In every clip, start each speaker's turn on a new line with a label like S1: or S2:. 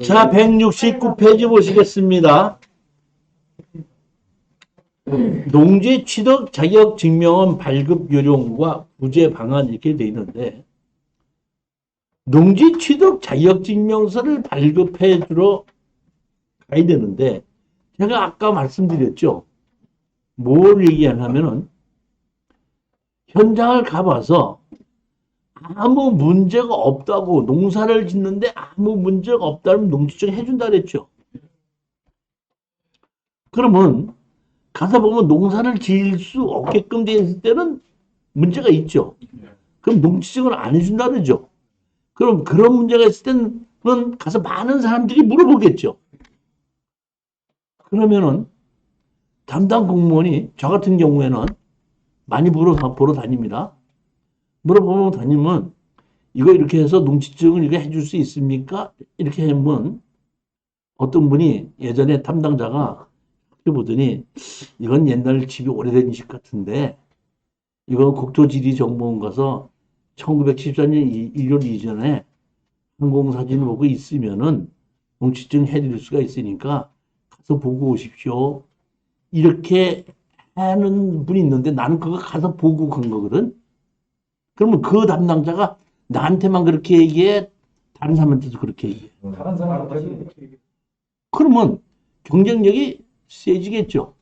S1: 자, 169페이지 보시겠습니다. 농지 취득 자격 증명은 발급 요령과 구제 방안 이렇게 돼 있는데, 농지 취득 자격 증명서를 발급해 주러 가야 되는데, 제가 아까 말씀드렸죠. 뭘 얘기하냐면은, 현장을 가봐서 아무 문제가 없다고, 농사를 짓는데 아무 문제가 없다면 농지증 해준다 그랬죠. 그러면 가서 보면 농사를 지을 수 없게끔 되어 있을 때는 문제가 있죠. 그럼 농지증을 안 해준다 그러죠. 그럼 그런 문제가 있을 때는 가서 많은 사람들이 물어보겠죠. 그러면은 담당 공무원이 저 같은 경우에는 많이 보러 다닙니다. 물어보면 다니면 이거 이렇게 해서 농지증을 이거 해줄 수 있습니까? 이렇게 하면 어떤 분이 예전에 담당자가 보더니 이건 옛날 집이 오래된 집 같은데 이거 국토지리정보원 가서 1914년 1월 이전에 항공사진을 보고 있으면은 농지증 해드릴 수가 있으니까 가서 보고 오십시오. 이렇게 하는 분이 있는데 나는 그거 가서 보고 간 거거든. 그러면 그 담당자가 나한테만 그렇게 얘기해? 다른 사람한테도 그렇게 얘기해?
S2: 다른 사람한테 그렇게 얘기해.
S1: 그러면 경쟁력이 세지겠죠.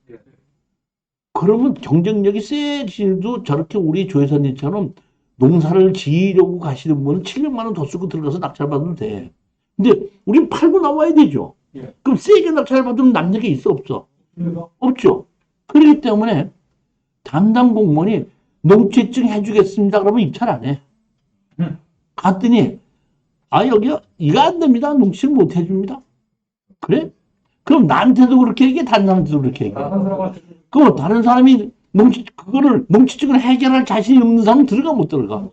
S1: 그러면 경쟁력이 세지도 저렇게 우리 조 여사님처럼 농사를 지으려고 가시는 분은 700만 원 더 쓰고 들어가서 낙찰받아도 돼. 근데 우린 팔고 나와야 되죠.
S2: 예.
S1: 그럼 세게 낙찰받으면 남는 게 있어 없어?
S2: 그래서
S1: 없죠. 그렇기 때문에 담당 공무원이 농지증 해주겠습니다. 그러면 입찰 안 해. 갔더니 여기요 이거 안 됩니다. 농지증 못 해줍니다. 그래? 그럼 나한테도 그렇게 얘기해, 다른 사람한테도 그렇게 얘기해.
S2: 다른 사람한테
S1: 그럼 다른 사람이 농지증을 해결할 자신이 없는 사람은 들어가 못 들어가?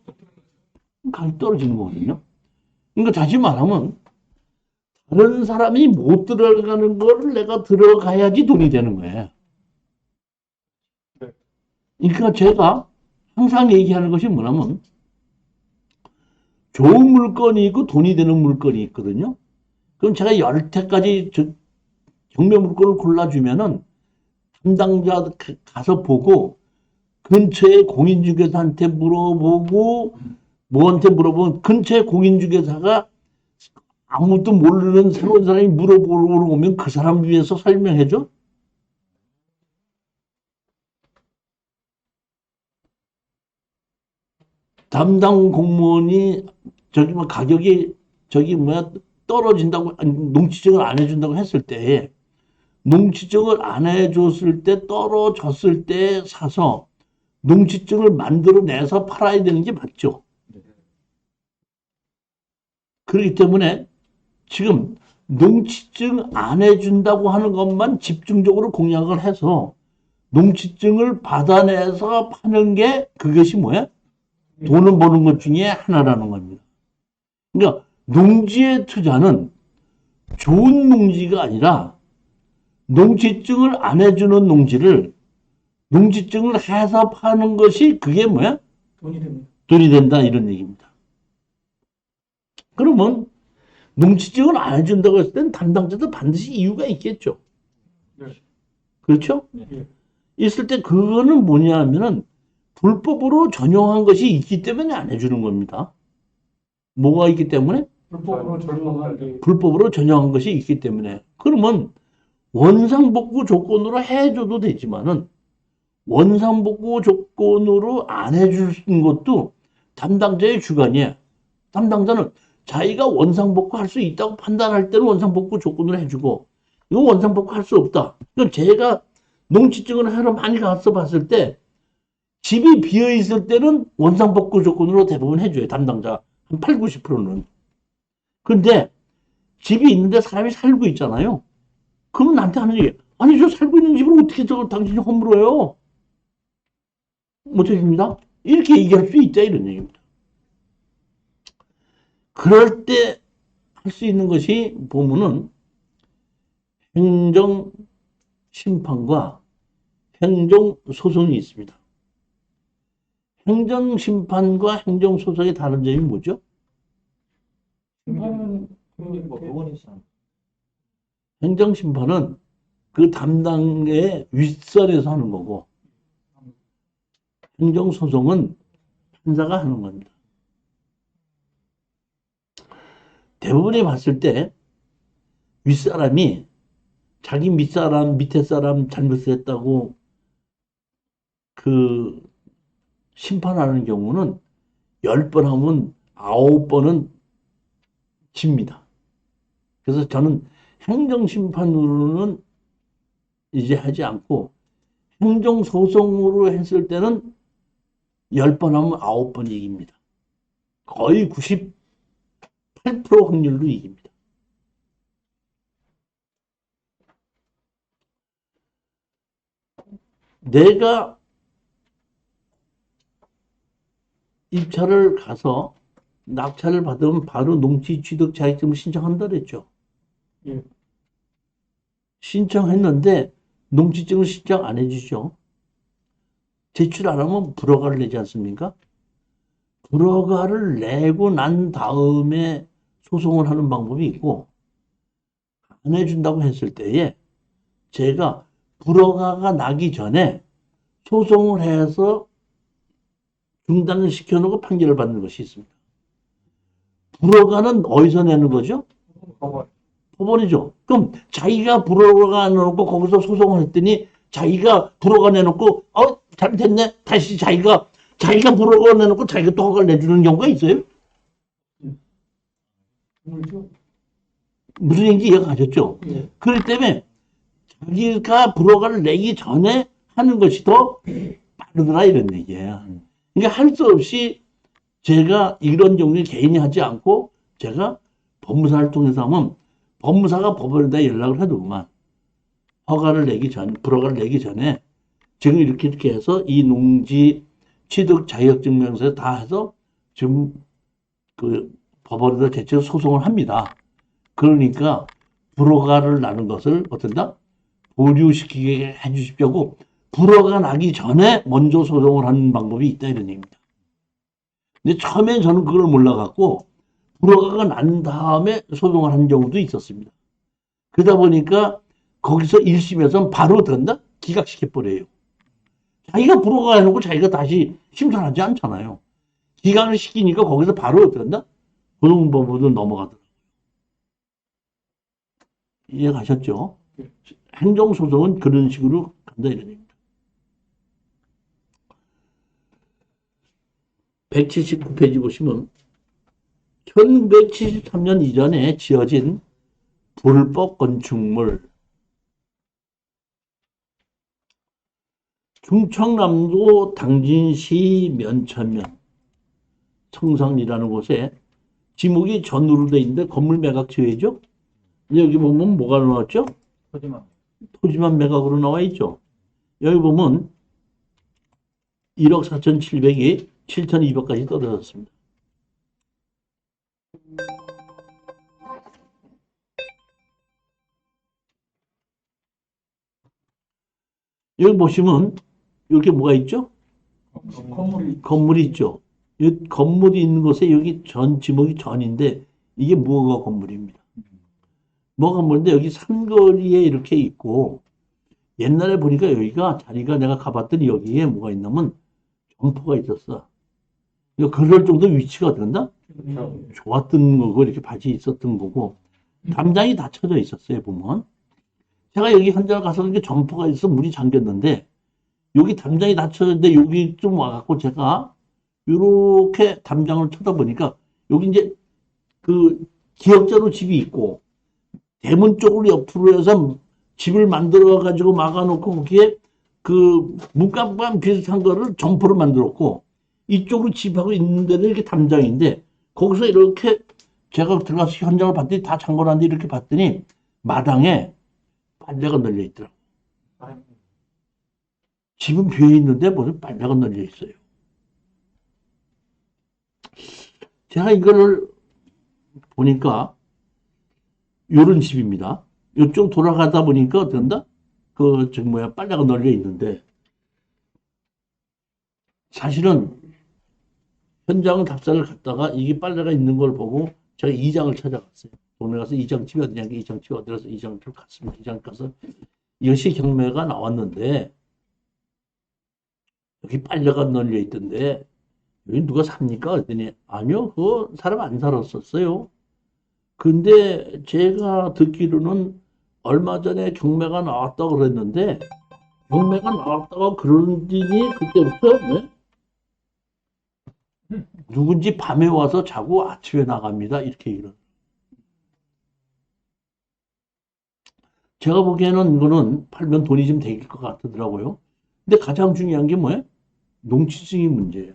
S1: 가격 떨어지는 거거든요. 그러니까 다시 말하면 다른 사람이 못 들어가는 거를 내가 들어가야지 돈이 되는 거예요. 그러니까 제가 항상 얘기하는 것이 뭐냐면 좋은 물건이 있고 돈이 되는 물건이 있거든요. 그럼 제가 10태까지 경매 물건을 골라주면은 담당자 가서 보고 근처에 공인중개사한테 물어보고 뭐한테 물어보면 근처에 공인중개사가 아무것도 모르는 새로운 사람이 물어보러 오면 그 사람 위해서 설명해줘? 담당 공무원이 가격이 떨어진다고 농지증을 안 해준다고 했을 때 농지증을 안 해줬을 때 떨어졌을 때 사서 농지증을 만들어내서 팔아야 되는 게 맞죠. 그렇기 때문에 지금 농지증 안 해준다고 하는 것만 집중적으로 공약을 해서 농지증을 받아내서 파는 게 그것이 뭐야? 돈을 버는 것 중에 하나라는 겁니다. 그러니까 농지의 투자는 좋은 농지가 아니라 농지증을 안 해주는 농지증을 해서 파는 것이 그게 뭐야?
S2: 돈이 됩니다.
S1: 돈이 된다 이런 얘기입니다. 그러면 농지증을 안 해준다고 했을 땐 담당자도 반드시 이유가 있겠죠.
S2: 네.
S1: 그렇죠?
S2: 예.
S1: 있을 때 그거는 뭐냐 하면은 불법으로 전용한 것이 있기 때문에 안 해주는 겁니다. 뭐가 있기 때문에?
S2: 불법으로 전용한 게
S1: 불법으로 전용한 것이 있기 때문에. 그러면 원상복구 조건으로 해줘도 되지만은 원상복구 조건으로 안 해주는 것도 담당자의 주관이에요. 담당자는 자기가 원상복구 할 수 있다고 판단할 때는 원상복구 조건으로 해주고 이거 원상복구 할 수 없다. 그럼 제가 농지증을 하러 많이 가서 봤을 때 집이 비어 있을 때는 원상복구 조건으로 대부분 해줘요. 담당자 한 8, 90%는. 근데 집이 있는데 사람이 살고 있잖아요. 그러면 나한테 하는 얘기, 아니 저 살고 있는 집을 어떻게 당신이 허물어요? 못해줍니다. 이렇게 얘기할 수 있다 이런 얘기입니다. 그럴 때 할 수 있는 것이 보면은 행정심판과 행정소송이 있습니다. 행정심판과 행정소송의 다른 점이 뭐죠?
S2: 심판은 뭐 법원에서
S1: 행정심판은 그 담당의 윗선에서 하는 거고, 행정소송은 판사가 하는 겁니다. 대부분이 봤을 때 윗사람이 자기 밑사람, 밑에 사람 잘못했다고 그 심판하는 경우는 10번 하면 9번은 집니다. 그래서 저는 행정심판으로는 이제 하지 않고 행정소송으로 했을 때는 10번 하면 9번 이깁니다. 거의 98% 확률로 이깁니다. 내가 입찰을 가서 낙찰을 받으면 바로 농지 취득 자격증을 신청한다 그랬죠.
S2: 예.
S1: 신청했는데 농지증을 신청 안 해주죠. 제출 안 하면 불허가를 내지 않습니까? 불허가를 내고 난 다음에 소송을 하는 방법이 있고, 안 해준다고 했을 때에 제가 불허가가 나기 전에 소송을 해서 중단을 시켜놓고 판결을 받는 것이 있습니다. 불허가는 어디서 내는 거죠? 법원이죠. 그럼 자기가 불허가 내놓고 거기서 소송을 했더니 자기가 불허가 내놓고 잘못했네. 다시 자기가 불허가 내놓고 자기가 또 허가를 내주는 경우가 있어요.
S2: 그렇죠.
S1: 무슨 얘기인지 이해가 가셨죠?
S2: 예.
S1: 그렇기 때문에 자기가 불허가를 내기 전에 하는 것이 더 빠르더라 이런 얘기예요. 그러니까 할 수 없이 제가 이런 경우에 개인이 하지 않고 제가 법무사를 통해서 하면 법무사가 법원에다 연락을 해두구만. 불허가를 내기 전에 지금 이렇게 해서 이 농지 취득 자격증명서 다 해서 지금 그 법원에다 대체로 소송을 합니다. 그러니까 불허가를 나는 것을 어떤다? 보류시키게 해주십시오. 불허가 나기 전에 먼저 소송을 하는 방법이 있다 이런 얘기입니다. 근데 처음에 저는 그걸 몰라갖고 불허가가 난 다음에 소송을 한 경우도 있었습니다. 그러다 보니까 거기서 1심에서는 바로 어떤다? 기각시켜버려요. 자기가 불허가 해놓고 자기가 다시 심사하지 않잖아요. 기각을 시키니까 거기서 바로 어떤다? 고등법원으로 넘어가더라고요. 이해 가셨죠? 행정소송은 그런 식으로 간다 이런 얘기입니다. 179페이지 보시면 1973년 이전에 지어진 불법 건축물 충청남도 당진시 면천면 청산리라는 곳에 지목이 전으로 돼 있는데 건물 매각 지회죠. 여기 보면 뭐가 나왔죠? 토지만 매각으로 나와 있죠. 여기 보면 1억 4,700이 7,200까지 떨어졌습니다. 여기 보시면 여기 뭐가 있죠? 건물이 있죠. 이 건물이 있는 곳에 여기 지목이 전인데 이게 무허가 건물입니다. 무허가 건물인데 여기 삼거리에 이렇게 있고 옛날에 보니까 여기가 자리가 내가 가봤더니 여기에 뭐가 있냐면 점포가 있었어. 그럴 정도 위치가 어떤가? 좋았던 거고 이렇게 밭이 있었던 거고 담장이 닫혀져 있었어요 보면. 제가 여기 현장 가서 이렇게 점포가 있어 문이 잠겼는데 여기 담장이 닫혀졌는데 여기 좀 와갖고 제가 이렇게 담장을 쳐다보니까 여기 이제 그 기역자로 집이 있고 대문 쪽으로 옆으로 해서 집을 만들어 가지고 막아놓고 거기에 그 문간반 비슷한 거를 점포로 만들었고 이쪽으로 집하고 있는 데는 이렇게 담장인데 거기서 이렇게 제가 들어가서 현장을 봤더니 다 잠궈놨는데 이렇게 봤더니 마당에 빨래가 널려 있더라고. 집은 비어 있는데 무슨 빨래가 널려 있어요. 제가 이거를 보니까 요런 집입니다. 이쪽 돌아가다 보니까 어떤다? 빨래가 널려 있는데 사실은 현장 답사를 갔다가 이게 빨래가 있는 걸 보고 제가 이장을 찾아갔어요. 동네 가서 이장집이 어디냐니까 이장집이 어디라서 이장집을 갔습니다. 이장 가서 이것이 경매가 나왔는데 여기 빨래가 널려 있던데 여기 누가 삽니까? 그랬더니 아니요, 그거 사람 안 살았었어요. 근데 제가 듣기로는 얼마 전에 경매가 나왔다고 그랬는데 경매가 나왔다고 그러더니 그때부터 네? 누군지 밤에 와서 자고 아침에 나갑니다. 이렇게 얘기를. 제가 보기에는 이거는 팔면 돈이 좀 될 것 같더라고요. 근데 가장 중요한 게 뭐예요? 농지증이 문제예요.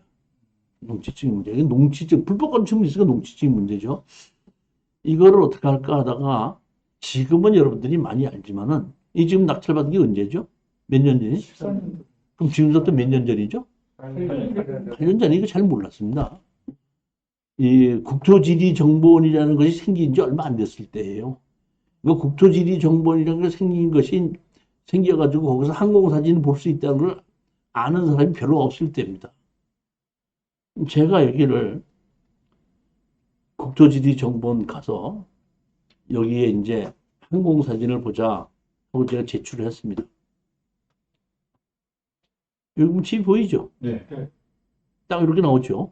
S1: 농지증이 문제. 농지증, 불법 건축물이 있으니까 농지증이 문제죠. 이거를 어떻게 할까 하다가 지금은 여러분들이 많이 알지만은 이 지금 낙찰받은 게 언제죠? 몇 년 전이?
S2: 14년.
S1: 그럼 지금부터 몇 년 전이죠? 8년 전에 이거 잘 몰랐습니다. 이 국토지리정보원이라는 것이 생긴 지 얼마 안 됐을 때예요. 그 국토지리정보원이라는 게 생긴 것이 생겨가지고 거기서 항공사진을 볼 수 있다는 걸 아는 사람이 별로 없을 때입니다. 제가 여기를 국토지리정보원 가서 여기에 이제 항공사진을 보자 하고 제가 제출을 했습니다. 여기 집 보이죠?
S3: 네.
S1: 딱 이렇게 나오죠.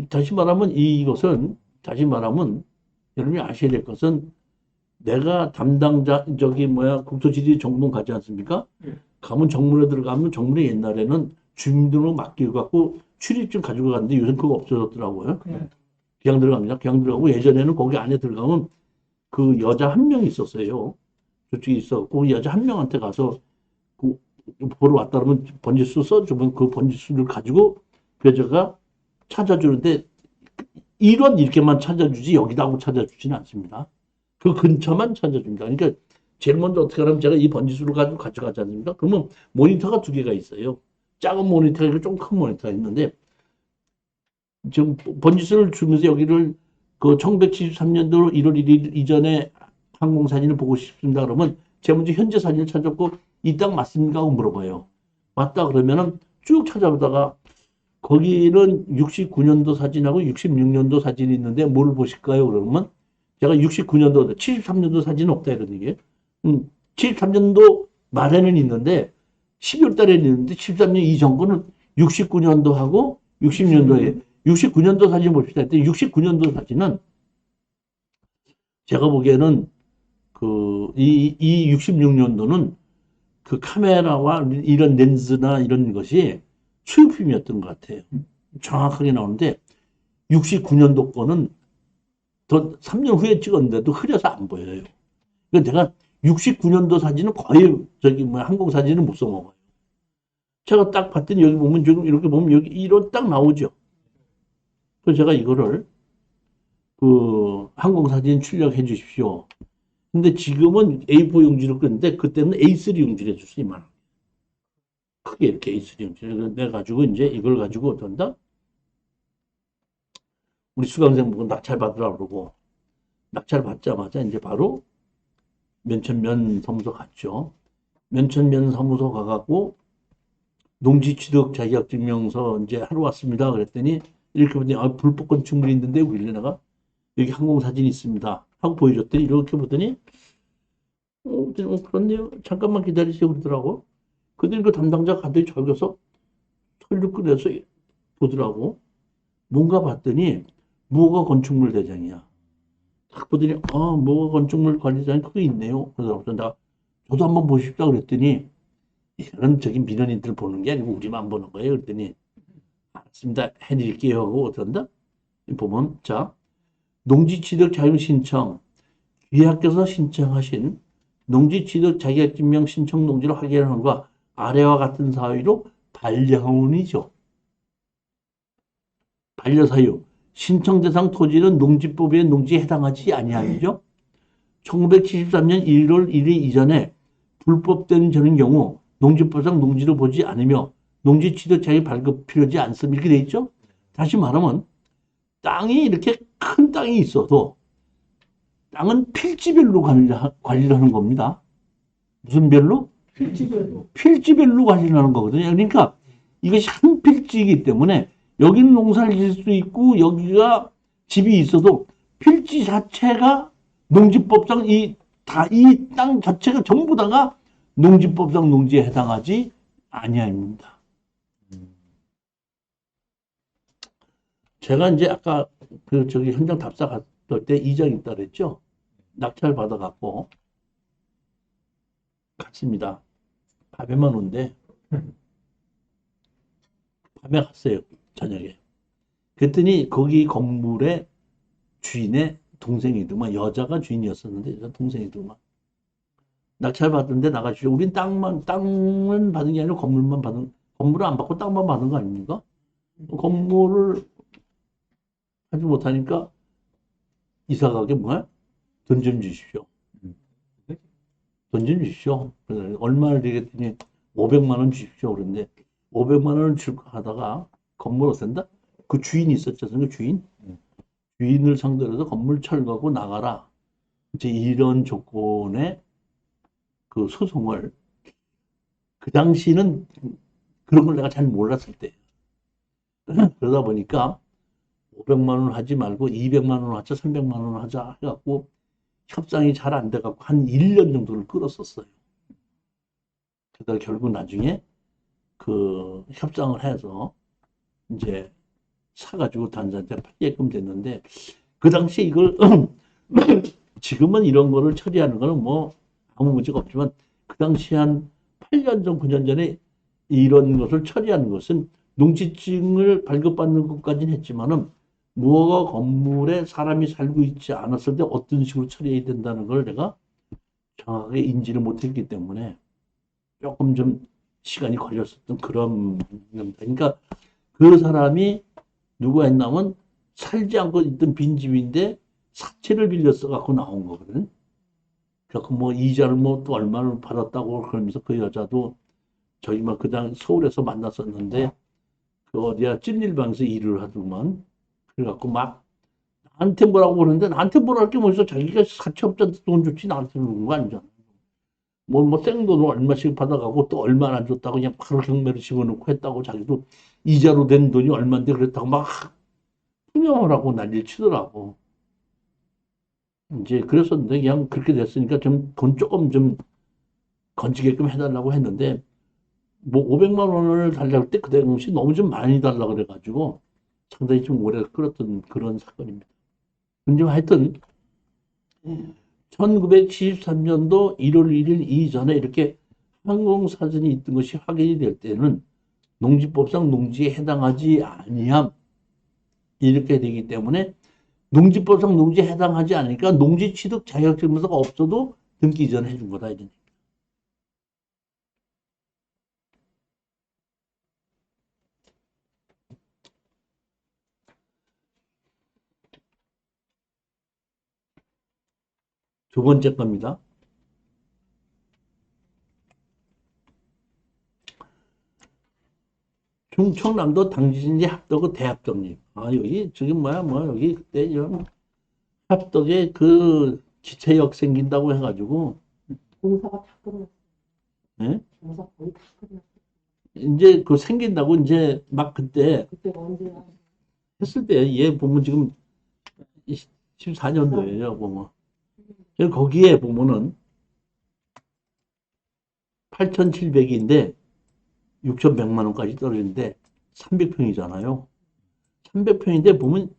S1: 다시 말하면 이것은 다시 말하면 여러분이 아셔야 될 것은 내가 담당자 국토지리정보원 가지 않습니까?
S2: 네.
S1: 가면 정문에 들어가면 정문에 옛날에는 주민등록 맡기고 갖고 출입증 가지고 갔는데 요즘 그거 없어졌더라고요. 그냥 들어갑니다. 그냥 들어가고 예전에는 거기 안에 들어가면 그 여자 한 명 있었어요. 저쪽에 있었고 그 여자 한 명한테 가서 그 보러 왔다 그러면 번지수 써주면 그 번지수를 가지고 그 여자가 찾아주는데 이런 이렇게만 찾아주지 여기다 하고 찾아주지는 않습니다. 그 근처만 찾아줍니다. 그러니까 제일 먼저 어떻게 하면 제가 이 번지수를 가지고 가져가지 않습니까? 그러면 모니터가 두 개가 있어요. 작은 모니터가 있고 좀 큰 모니터가 있는데 지금 번지수를 주면서 여기를 그 1973년도 1월 1일 이전에 항공사진을 보고 싶습니다. 그러면 제가 먼저 현재 사진을 찾았고 이 땅 맞습니까? 하고 물어봐요. 맞다 그러면은 쭉 찾아보다가 거기는 69년도 사진하고 66년도 사진이 있는데 뭘 보실까요? 그러면 제가 69년도, 73년도 사진은 없다 이런 얘기예요. 73년도 말에는 있는데 12월 달에는 있는데 73년 이전 거는 69년도하고 60년도에 69년도 사진 봅시다. 69년도 사진은 제가 보기에는 이 66년도는 그 카메라와 이런 렌즈나 이런 것이 수입품이었던 것 같아요. 정확하게 나오는데 69년도 거는 더 3년 후에 찍었는데도 흐려서 안 보여요. 그러니까 내가 69년도 사진은 거의 항공 사진은 못 써먹어요. 제가 딱 봤더니 여기 보면 지금 이렇게 보면 여기 이런 딱 나오죠. 그래서 제가 이거를 그 항공사진 출력해 주십시오. 근데 지금은 A4 용지로 끄는데 그때는 A3 용지로 해줬어요. 이만 크게 이렇게 A3 용지를 내가지고 이제 이걸 가지고 어떤다? 우리 수강생 보고 낙찰 받으라 그러고 낙찰 받자마자 이제 바로 면천면 사무소 갔죠. 면천면 사무소 가갖고 농지취득 자격증명서 이제 하러 왔습니다. 그랬더니 이렇게 보더니 불법 건축물이 있는데 왜 내가 여기 항공사진이 있습니다 하고 보여줬더니 이렇게 보더니 그렇네요. 잠깐만 기다리세요 그러더라고. 그들이 그 담당자가 가더니 저기서 털을 꺼내서 보더라고. 뭔가 봤더니 무허가 건축물 대장이야. 딱 보더니 무허가 건축물 관리자니 그게 있네요. 그래서 내가 저도 한번 보십시오 그랬더니 이런 저기 민원인들 보는 게 아니고 우리만 보는 거예요. 그랬더니 알았습니다. 해드릴게요 하고 어떤다? 보면 자 농지취득 자유신청 귀하께서 신청하신 농지취득 자격증명 신청 농지를 확인하는 것과 아래와 같은 사유로 반려원이죠. 반려사유 신청 대상 토지는 농지법의 농지에 해당하지 아니하죠. 1973년 1월 1일 이전에 불법된 저는 경우 농지법상 농지를 보지 않으며 농지 취득 자격 발급 필요하지 않습니다. 이렇게 돼 있죠. 다시 말하면 땅이 이렇게 큰 땅이 있어도 땅은 필지별로 관리를 하는 겁니다. 무슨 별로? 필지별로 관리를 하는 거거든요. 그러니까 이것이 한 필지이기 때문에 여기는 농사를 지을 수 있고 여기가 집이 있어도 필지 자체가 농지법상 이 땅 자체가 전부 다가 농지법상 농지에 해당하지 아니합니다. 제가 이제 아까 그 저기 현장 답사 갔을 때 이장 있다 그랬죠? 낙찰 받아갖고 갔습니다. 밤에만 온대. 밤에 갔어요. 저녁에. 그랬더니 거기 건물의 주인의 동생이더만, 여자가 주인이었었는데 여자 동생이더만. 낙찰 받은데 나가시죠. 우린 땅은 받은 게 아니라 건물만 받은, 건물을 안 받고 땅만 받은 거 아닙니까? 건물을 하지 못하니까 이사 가게 뭐야? 돈 좀 주십시오. 돈 좀 주십시오. 그래서 얼마를 드리겠더니 500만 원 주십시오. 그런데 500만 원을 줄까 하다가 건물 어쩐다? 그 주인이 있었죠. 그 주인. 주인을 상대로 해서 건물 철거하고 나가라. 이제 이런 조건의 그 소송을 그 당시는 그런 걸 내가 잘 몰랐을 때. 그러다 보니까 500만 원 하지 말고 200만 원 하자, 300만 원 하자 해갖고 협상이 잘 안 돼갖고 한 1년 정도를 끌었었어요. 그러다 결국 나중에 그 협상을 해서 이제 사가지고 단자한테 팔게끔 됐는데 그 당시에 이걸 지금은 이런 거를 처리하는 거는 뭐 아무 문제가 없지만 그 당시 한 8년 전, 9년 전에 이런 것을 처리하는 것은 농지증을 발급받는 것까지는 했지만은 무허가 건물에 사람이 살고 있지 않았을 때 어떤 식으로 처리해야 된다는 걸 내가 정확하게 인지를 못했기 때문에 조금 좀 시간이 걸렸었던 그런 겁니다. 그러니까 그 사람이 누가 했냐면 살지 않고 있던 빈집인데 사채를 빌려서 갖고 나온 거거든. 그래서 뭐 이자를 뭐 또 얼마를 받았다고 그러면서 그 여자도 저희 막 그당 서울에서 만났었는데 그 어디야 찜질방에서 일을 하더만 그래갖고 막 나한테 뭐라고 그러는데 나한테 뭐라 할 게 뭐 있어. 자기가 사채업자한테 돈 줬지 나한테 그러는 거 아니잖아. 뭐 생돈을 얼마씩 받아가고 또 얼마 안 줬다고 그냥 바로 경매를 집어넣고 했다고 자기도 이자로 된 돈이 얼마인데 그랬다고 막 투명을 하고 난리를 치더라고. 이제 그랬었는데 그냥 그렇게 됐으니까 좀 돈 조금 좀 건지게끔 해달라고 했는데 뭐 500만 원을 달라고 할 때 그 당시 너무 좀 많이 달라고 그래가지고 상당히 좀 오래 끌었던 그런 사건입니다. 근데 하여튼 1973년도 1월 1일 이전에 이렇게 항공사진이 있던 것이 확인이 될 때는 농지법상 농지에 해당하지 아니함 이렇게 되기 때문에 농지법상 농지에 해당하지 않으니까 농지 취득 자격증명서가 없어도 등기 이전해 준 거다 이런. 두 번째 겁니다. 충청남도 당진시 합덕의 대합정립. 아, 여기, 저기 뭐야, 뭐, 여기 그때 좀 합덕에 그 기차역 생긴다고 해가지고,
S3: 공사가 다 끝났어.
S1: 예?
S3: 공사 거의 다 끝났어.
S1: 이제 그 생긴다고 이제 막 그때
S3: 그때가 언제야?
S1: 했을 때, 얘 보면 지금 14년도예요, 보면. 그래서 거기에 보면은 8,700인데 6,100만 원까지 떨어지는데 300평이잖아요. 300평인데 보면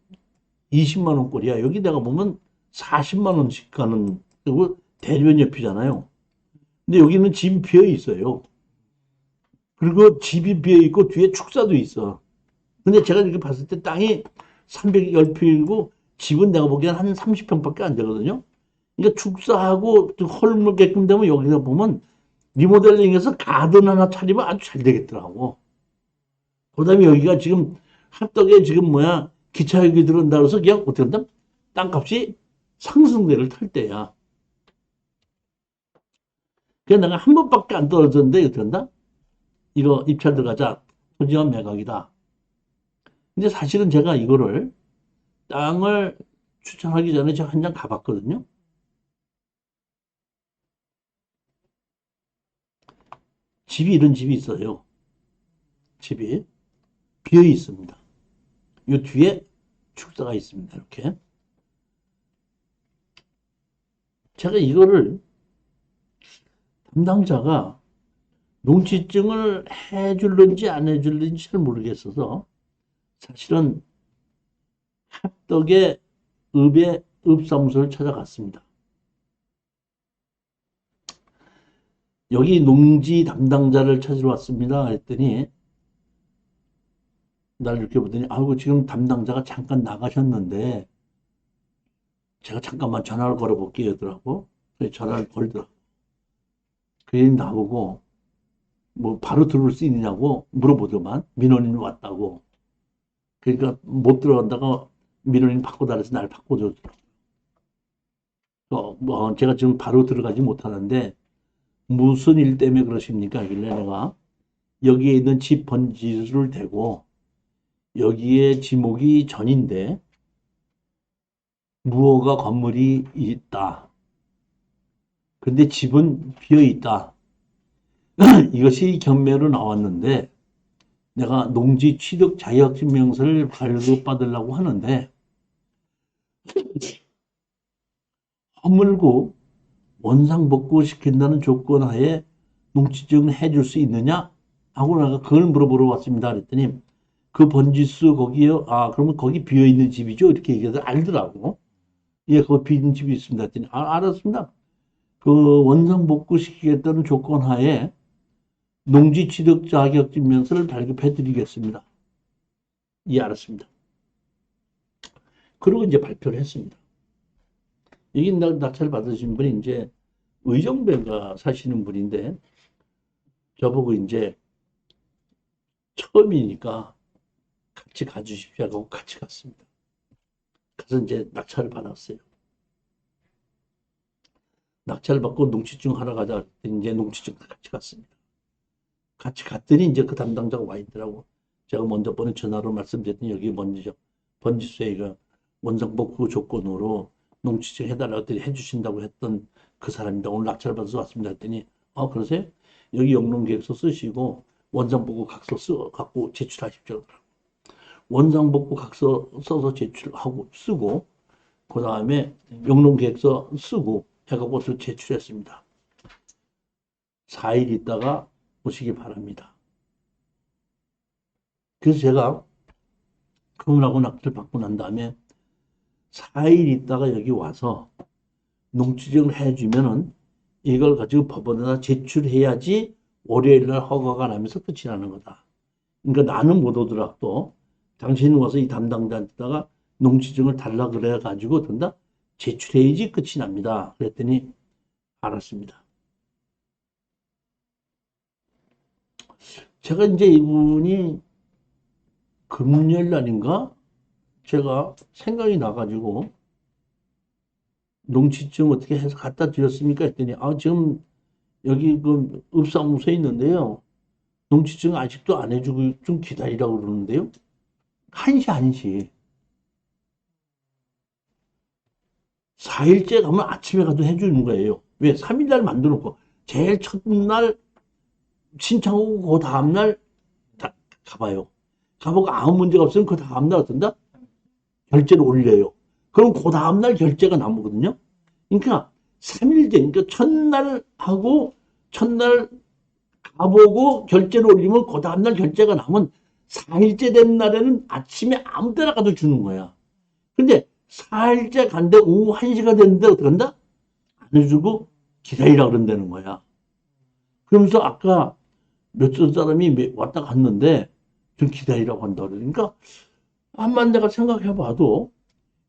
S1: 20만 원꼴이야. 여기 내가 보면 40만 원씩 가는, 그리고 대면 옆이잖아요. 근데 여기는 집이 비어 있어요. 그리고 집이 비어 있고 뒤에 축사도 있어. 근데 제가 이렇게 봤을 때 땅이 310평이고 집은 내가 보기엔 한 30평밖에 안 되거든요. 그러니까 축사하고 헐물게끔 되면 여기서 보면 리모델링해서 가든 하나 차리면 아주 잘 되겠더라고. 그 다음에 여기가 지금 합덕에 지금 뭐야 기차역이 들어온다 그래서 그냥 어떻게 한다? 땅값이 상승세를 탈 때야. 그래서 내가 한 번밖에 안 떨어졌는데 어떻게 한다? 이거 입찰 들어가자. 토지원 매각이다. 근데 사실은 제가 이거를 땅을 추천하기 전에 제가 한 장 가봤거든요. 집이 이런 집이 있어요. 집이 비어 있습니다. 이 뒤에 축사가 있습니다. 이렇게. 제가 이거를 담당자가 농지증을 해줄는지 안 해줄는지 잘 모르겠어서 사실은 합덕의 읍의 읍사무소를 찾아갔습니다. 여기 농지 담당자를 찾으러 왔습니다. 그랬더니 나를 이렇게 보더니 아이고 지금 담당자가 잠깐 나가셨는데 제가 잠깐만 전화를 걸어볼게요 하더라고. 그래서 전화를 걸더라고. 그랬더니 나보고 뭐 바로 들어올 수 있느냐고 물어보더만 민원인이 왔다고. 그러니까 못 들어간다가 민원인 바꿔달라서 날 바꿔줬더라고. 뭐 제가 지금 바로 들어가지 못하는데 무슨 일 때문에 그러십니까? 하길래 내가 여기에 있는 집 번지수를 대고 여기에 지목이 전인데 무허가 건물이 있다. 근데 집은 비어 있다. 이것이 경매로 나왔는데 내가 농지 취득 자격증명서를 발급받으려고 하는데 허물고 원상복구 시킨다는 조건 하에 농지증을 해줄 수 있느냐? 하고 내가 그걸 물어보러 왔습니다. 그랬더니 그 번지수 거기요? 아, 그러면 거기 비어있는 집이죠? 이렇게 얘기해서 알더라고. 예, 거기 비어있는 집이 있습니다. 했더니 알았습니다. 그 원상복구 시키겠다는 조건 하에 농지 취득 자격증명서를 발급해 드리겠습니다. 예, 알았습니다. 그리고 이제 발표를 했습니다. 여기 낙찰 받으신 분이 이제 의정부가 사시는 분인데 저보고 이제 처음이니까 같이 가주십시오 하고 같이 갔습니다. 그래서 이제 낙찰을 받았어요. 낙찰을 받고 농지증 하러 가자 했더니 이제 농지증 같이 갔습니다. 같이 갔더니 이제 그 담당자가 와 있더라고. 제가 먼저 번에 전화로 말씀드렸더니 여기 번지수에 그 원상복구 조건으로 농지증 해달라고 했더니 해주신다고 했던 그 사람입니다. 오늘 낙찰 받아서 왔습니다. 했더니 그러세요? 여기 영농계획서 쓰시고 원상복구 각서 갖고 제출하십시오. 원상복구 각서 써서 제출하고 쓰고 그 다음에 영농계획서 쓰고 해갖고 제출했습니다. 4일 있다가 오시기 바랍니다. 그래서 제가 그분하고 낙찰 받고 난 다음에 4일 있다가 여기 와서 농지증을 해주면은 이걸 가지고 법원에다 제출해야지 월요일날 허가가 나면서 끝이 나는 거다. 그러니까 나는 못 오더라도 당신이 와서 이 담당자한테다가 농지증을 달라 그래 가지고 된다 제출해야지 끝이 납니다. 그랬더니 알았습니다. 제가 이제 이분이 금요일 날인가 제가 생각이 나가지고 농지증 어떻게 해서 갖다 드렸습니까? 했더니 지금 여기 그 읍사무소에 있는데요. 농지증 아직도 안 해주고 좀 기다리라고 그러는데요. 1시. 4일째 가면 아침에 가도 해주는 거예요. 왜? 3일날 만들어놓고 제일 첫날 신청하고 그 다음날 가봐요. 가보고 아무 문제가 없으면 그 다음날 어떤다? 결제를 올려요. 그럼 그 다음날 결제가 남거든요. 그러니까 3일째, 그러니까 첫날 가보고 결제를 올리면 그 다음날 결제가 나면 4일째 된 날에는 아침에 아무 때나 가도 주는 거야. 근데 4일째 간데 오후 1시가 됐는데 어떡한다? 안 해주고 기다리라 그런다는 거야. 그러면서 아까 몇천 사람이 왔다 갔는데 좀 기다리라고 한다 그러니까 한만 내가 생각해 봐도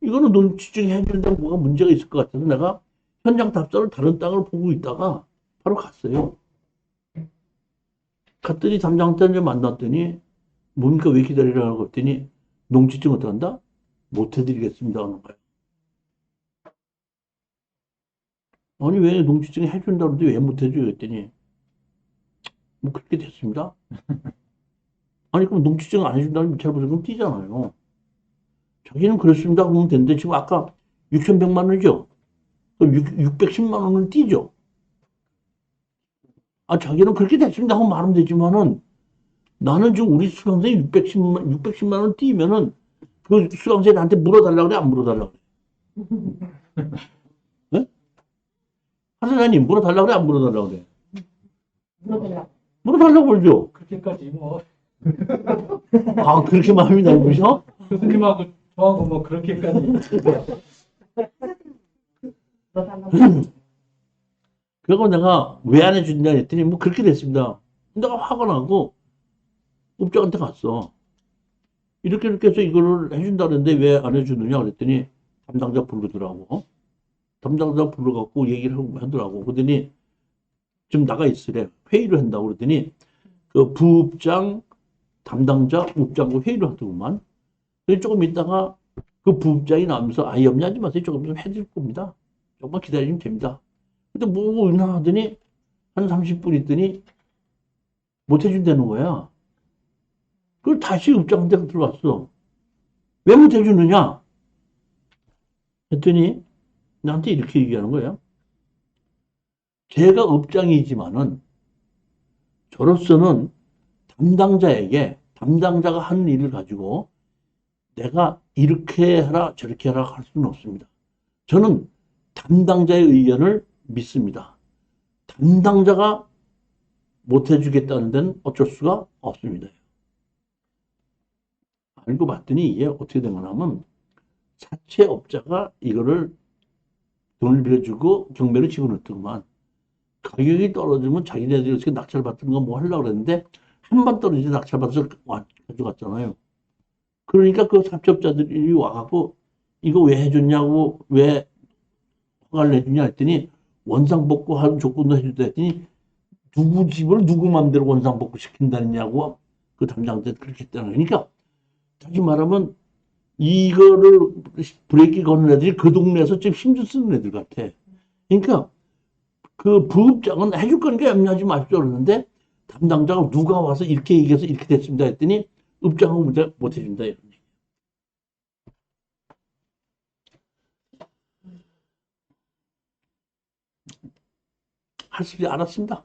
S1: 이거는 농지증 해준다고 뭐가 문제가 있을 것 같아서 내가 현장 답사를 다른 땅을 보고 있다가 바로 갔어요. 갔더니 담당자를 만났더니 뭡니까 왜 기다리라고 했더니 농지증 어떡한다? 못 해드리겠습니다 하는 거예요. 아니 왜 농지증 해준다는데 왜 못 해줘요 했더니 뭐 그렇게 됐습니다. 아니 그럼 농지증 안 해준다는 밑에 보시면 띄잖아요. 자기는 그랬습니다 그러면 되는데 지금 아까 6,100만 원이죠. 610만 원을 띄죠. 자기는 그렇게 됐습니다 하고 말하면 되지만은 나는 지금 우리 수강생이 610만 원 띄면은 그 수강생이 나한테 물어달라고 그래, 안 물어달라고 그래? 네? 하선생님, 물어달라고 그래, 안 물어달라고 그래?
S3: 물어달라.
S1: 물어달라고 그러죠?
S2: 그렇게까지 뭐
S1: 아, 그렇게 마음이 넓으셔?
S2: 교수님하고 저하고 뭐 그렇게까지
S3: 물어달라.
S1: 그리고 내가 왜 안 해준다 했더니 뭐 그렇게 됐습니다. 내가 화가 나고 업장한테 갔어. 이렇게 해서 이거를 해준다 그랬는데 왜 안 해주느냐 그랬더니 담당자 부르더라고. 담당자 불러갖고 얘기를 하더라고. 그러더니 좀 나가 있으래. 회의를 한다고 그랬더니 그 부업장, 담당자, 업장과 회의를 하더구만. 그래서 조금 있다가 그 부업장이 나오면서 아, 염려하지 마세요. 조금 좀 해줄 겁니다. 조금만 기다리면 됩니다. 근데 뭐 있나 하더니 한 30분 있더니 못 해준다는 거야. 그걸 다시 업장한테 들어왔어. 왜 못 해주느냐? 했더니 나한테 이렇게 얘기하는 거예요. 제가 업장이지만은 저로서는 담당자에게 담당자가 하는 일을 가지고 내가 이렇게 해라 저렇게 해라 할 수는 없습니다. 저는 담당자의 의견을 믿습니다. 담당자가 못 해주겠다는 데는 어쩔 수가 없습니다. 알고 봤더니 이게 어떻게 된 거냐면 사채업자가 이거를 돈을 빌려주고 경매를 집어넣더구만. 가격이 떨어지면 자기네들이 어떻게 낙찰 받는 거 뭐 하려고 그랬는데 한 번 떨어지지 낙찰 받아서 가져갔잖아요. 그러니까 그 사채업자들이 와갖고 이거 왜 해줬냐고 왜 허가를 해주냐 했더니 원상복구 하는 조건도 해준다 했더니 누구 집을 누구 맘대로 원상복구 시킨다느냐고 그 담당자 그렇게 했다는 거니까 다시 말하면 이거를 브레이크 거는 애들이 그 동네에서 좀 힘좀 쓰는 애들 같아. 그러니까 그 부업장은 해줄 거니까 염려하지 마십시오 그러는데 담당자가 누가 와서 이렇게 얘기해서 이렇게 됐습니다 했더니 업장은 문제 못 해준다 이런 얘기. 할 수 알았습니다.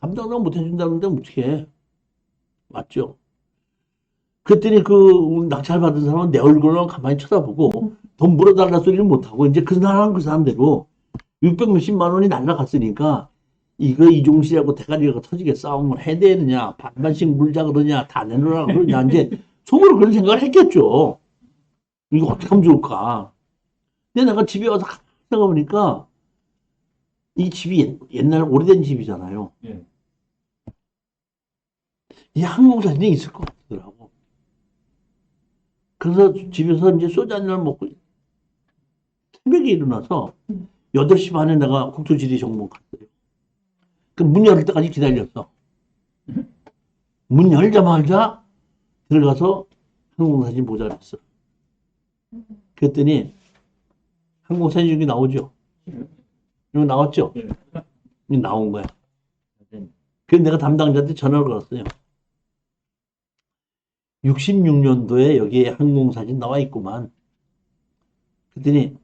S1: 담당자가 못 해준다는데 어떻게 해? 맞죠? 그랬더니 그 낙찰 받은 사람은 내 얼굴만 가만히 쳐다보고 돈 물어달라 소리를 못하고 이제 그 사람 그 사람대로 600 몇십만 원이 날라갔으니까 이거 이종시하고 대가리가 터지게 싸움을 해야 되느냐 반반씩 물자 그러냐 다 내놓으라 그러냐 이제 속으로 그런 생각을 했겠죠. 이거 어떻게 하면 좋을까. 근데 내가 집에 와서 생각해보니까 이 집이 옛날 오래된 집이잖아요.
S2: 예.
S1: 이 항공사진이 있을 것 같더라고. 그래서 집에서 이제 소주 한잔 먹고 새벽에 일어나서 8시 반에 내가 국토지리 정보 갔어요. 그 문 열을 때까지 기다렸어. 문 열자마자 들어가서 항공사진 보자 그랬어. 그랬더니 항공사진 여기 나오죠? 여기 나왔죠? 여기 나온 거야. 그래서 내가 담당자한테 전화를 걸었어요. 66년도에 여기에 항공사진 나와 있구만. 그랬더니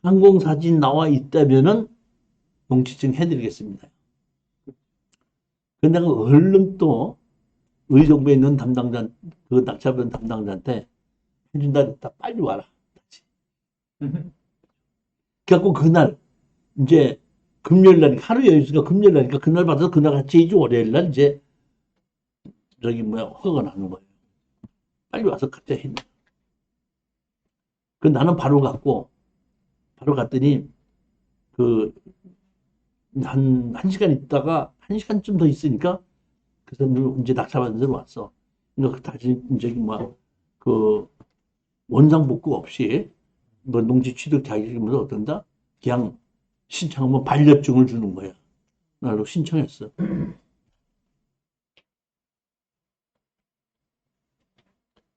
S1: 항공사진 나와 있다면은 농지증 해드리겠습니다. 근데 내가 얼른 또 의정부에 있는 담당자, 그 낙찰받은 담당자한테 해준다 했다. 빨리 와라. 그래갖고 그날 이제 금요일 날 하루 여유있으니까 금요일 날이니까 그날 받아서 그날 같이 이제 월요일 날 이제 저기 뭐야 허가가 나는 거예요. 빨리 와서 같이 해. 그 나는 바로 갔더니 그 한 시간 있다가 한 시간쯤 더 있으니까 그 사람들 이제 낙찰받은 데로 왔어. 그러니까 다시 이제 그 원상복구 없이 뭐 농지 취득 자격이면서 어떤다? 그냥 신청하면 반렵증을 주는 거야. 나도 신청했어.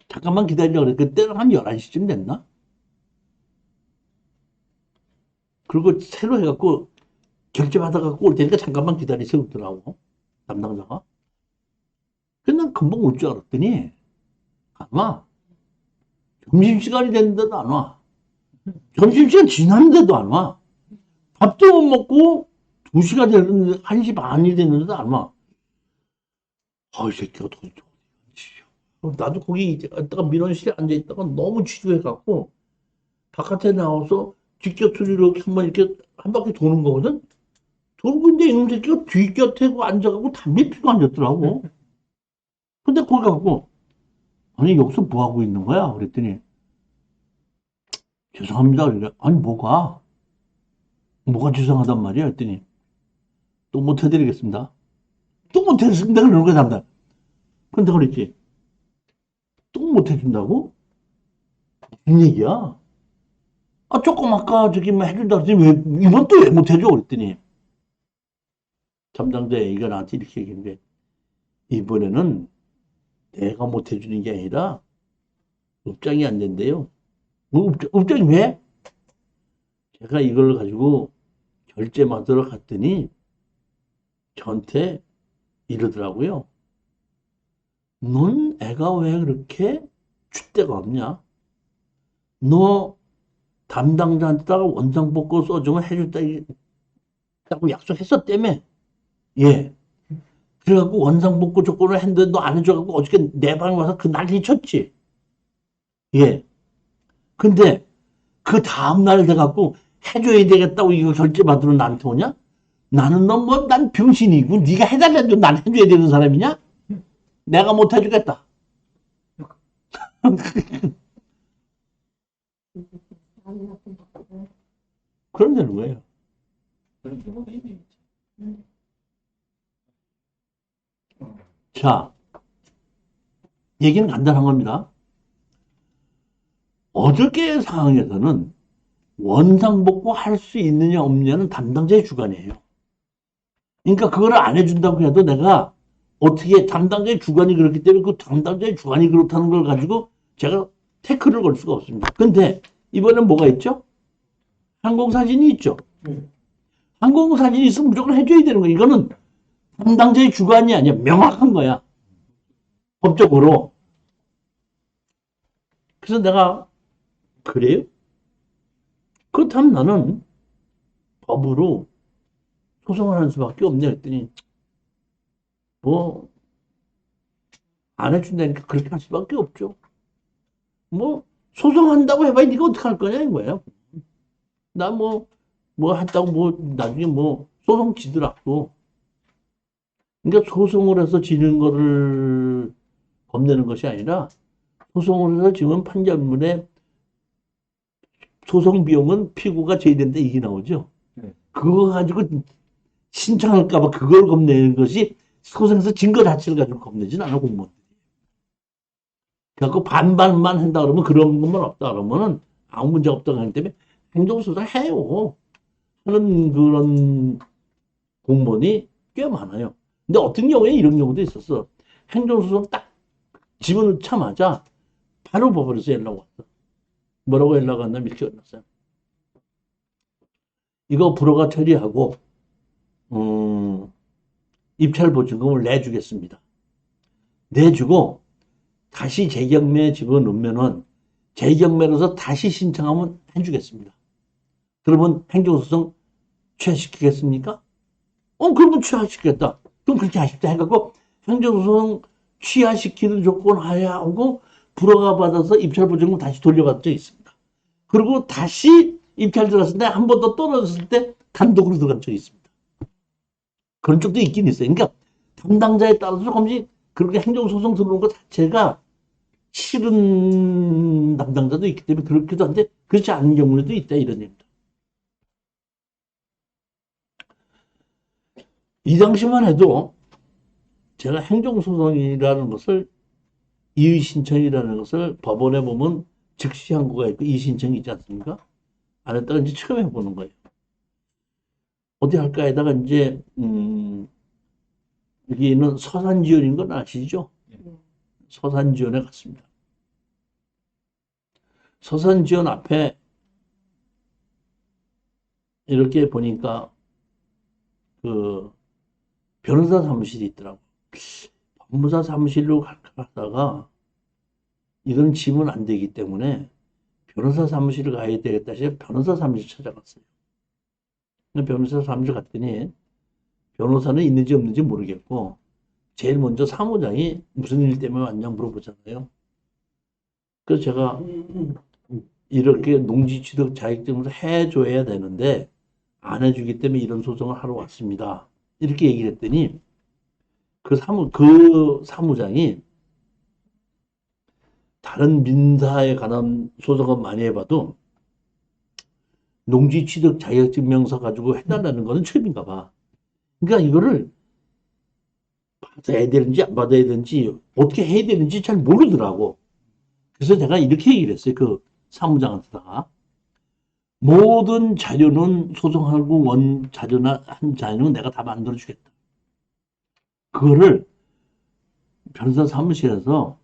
S1: 잠깐만 기다려 그래. 그때는 한 11시쯤 됐나? 그리고 새로 해갖고 결제 받아갖고 올 테니까 잠깐만 기다리세요 그러더라고. 담당자가. 근데 난 금방 올 줄 알았더니 안 와. 점심시간이 됐는데도 안 와. 점심시간 지났는데도 안 와. 밥도 못 먹고 2시가 됐는데 1시 반이 됐는데도 안 와. 이 새끼가 도대체 어디 나도 거기 있다가 민원실에 앉아있다가 너무 취조해갖고 바깥에 나와서 뒷곁으로 이렇게 한번 이렇게 한 바퀴 도는 거거든? 돌고 있는데 이놈 새끼가 뒷곁에 앉아가고 담배 피고 앉았더라고. 근데 거기 가고, 아니, 여기서 뭐 하고 있는 거야? 그랬더니, 죄송합니다. 그래. 아니, 뭐가 죄송하단 말이야? 그랬더니, 또 못 해드리겠습니다. 또 못 해드리겠습니다. 그러는 거야, 담당. 근데 그랬지. 또 못 해준다고? 무슨 얘기야? 아, 조금 아까 저기 뭐 해준다 그랬더니, 이번 또 왜 못 해줘? 그랬더니, 담당자 얘기가 나한테 이렇게 얘기했는데, 이번에는 내가 못 해주는 게 아니라, 업장이 안 된대요. 뭐, 업장이 왜? 제가 이걸 가지고 결제 받으러 갔더니, 저한테 이러더라고요. 넌 애가 왜 그렇게 줏대가 없냐? 너 담당자한테다가 원상복구 써주면 해줬다고 약속했었다며. 예. 그래갖고 원상복구 조건을 했는데 너 안 해줘갖고 어저께 내 방에 와서 그 난리 쳤지. 예. 근데 그 다음날 돼갖고 해줘야 되겠다고 이거 결제 받으러 나한테 오냐? 나는 난 병신이고 네가 해달라도 난 해줘야 되는 사람이냐? 내가 못 해주겠다. 그럼 되는 거예요.
S2: 그런 경우가 있네.
S1: 자, 얘기는 간단한 겁니다. 어저께의 상황에서는 원상복구 할 수 있느냐 없느냐는 담당자의 주관이에요. 그러니까 그걸 안 해준다고 해도 내가 어떻게 담당자의 주관이 그렇기 때문에 그 담당자의 주관이 그렇다는 걸 가지고 제가 태클을 걸 수가 없습니다. 근데 이번엔 뭐가 있죠? 항공사진이 있죠. 항공사진이 있으면 무조건 해줘야 되는 거야. 이거는 담당자의 주관이 아니야. 명확한 거야. 법적으로. 그래서 내가 그래요? 그렇다면 나는 법으로 소송을 하는 수밖에 없네 했더니 뭐 안 해준다니까 그렇게 할 수밖에 없죠. 뭐 소송한다고 해봐야 네가 어떻게 할 거냐 이거예요. 나 뭐 했다고 뭐 나중에 뭐 소송 지더라도 그러니까 소송을 해서 지는 거를 겁내는 것이 아니라 소송을 해서 지면 판결문에 소송 비용은 피고가 제외된다 이게 나오죠. 그거 가지고 신청할까봐 그걸 겁내는 것이 소송에서 증거 자체를 가지고 겁내진 않아 공무원. 그래갖고 반반만 한다 그러면 그런 것만 없다 그러면은 아무 문제 없다고 하기 때문에 행정소송 해요. 하는 그런 공무원이 꽤 많아요. 근데 어떤 경우에 이런 경우도 있었어. 행정소송 딱 집어넣자마자 바로 법원에서 연락 왔어. 뭐라고 연락 왔나 이렇게 왔어요. 이거 불허가 처리하고 입찰보증금을 내주겠습니다. 내주고 다시 재경매에 집어넣으면은 재경매로서 다시 신청하면 해주겠습니다. 그러면 행정소송 취하시키겠습니까? 그러면 취하시키겠다. 그럼 그렇게 하십시오 해갖고 행정소송 취하시키는 조건 하야하고 불허가 받아서 입찰보증금 다시 돌려받은 적이 있습니다. 그리고 다시 입찰 들어갔을 때 한 번 더 떨어졌을 때 단독으로 들어간 적이 있습니다. 그런 쪽도 있긴 있어요. 그러니까 담당자에 따라서 조금씩 그렇게 행정소송 들어오는 것 자체가 싫은 담당자도 있기 때문에 그렇기도 한데 그렇지 않은 경우도 있다 이런 얘기입니다. 이 당시만 해도 제가 행정소송이라는 것을 이의신청이라는 것을 법원에 보면 즉시 항고가 있고 이의신청이 있지 않습니까? 안 했다가 이제 처음 해보는 거예요. 어디 할까에다가 이제 여기는 서산지원인 건 아시죠? 서산지원에 갔습니다. 서산지원 앞에 이렇게 보니까 그 변호사 사무실이 있더라고. 법무사 사무실로 가다가 이건 지문 안 되기 때문에 변호사 사무실을 가야 되겠다 해서 변호사 사무실 찾아갔어요. 변호사 사무실 갔더니 변호사는 있는지 없는지 모르겠고 제일 먼저 사무장이 무슨 일 때문에 왔냐 물어보잖아요. 그래서 제가 이렇게 농지 취득 자격증을 해줘야 되는데 안 해주기 때문에 이런 소송을 하러 왔습니다. 이렇게 얘기를 했더니 그 사무장이 다른 민사에 관한 소송은 많이 해봐도 농지 취득 자격증 명서 가지고 해달라는 거는 처음인가 봐. 그러니까 이거를 받아야 되는지 안 받아야 되는지 어떻게 해야 되는지 잘 모르더라고. 그래서 내가 이렇게 얘기를 했어요. 그 사무장한테다가. 모든 자료는 소송하고 자료나 한 자료는 내가 다 만들어주겠다. 그거를 변호사 사무실에서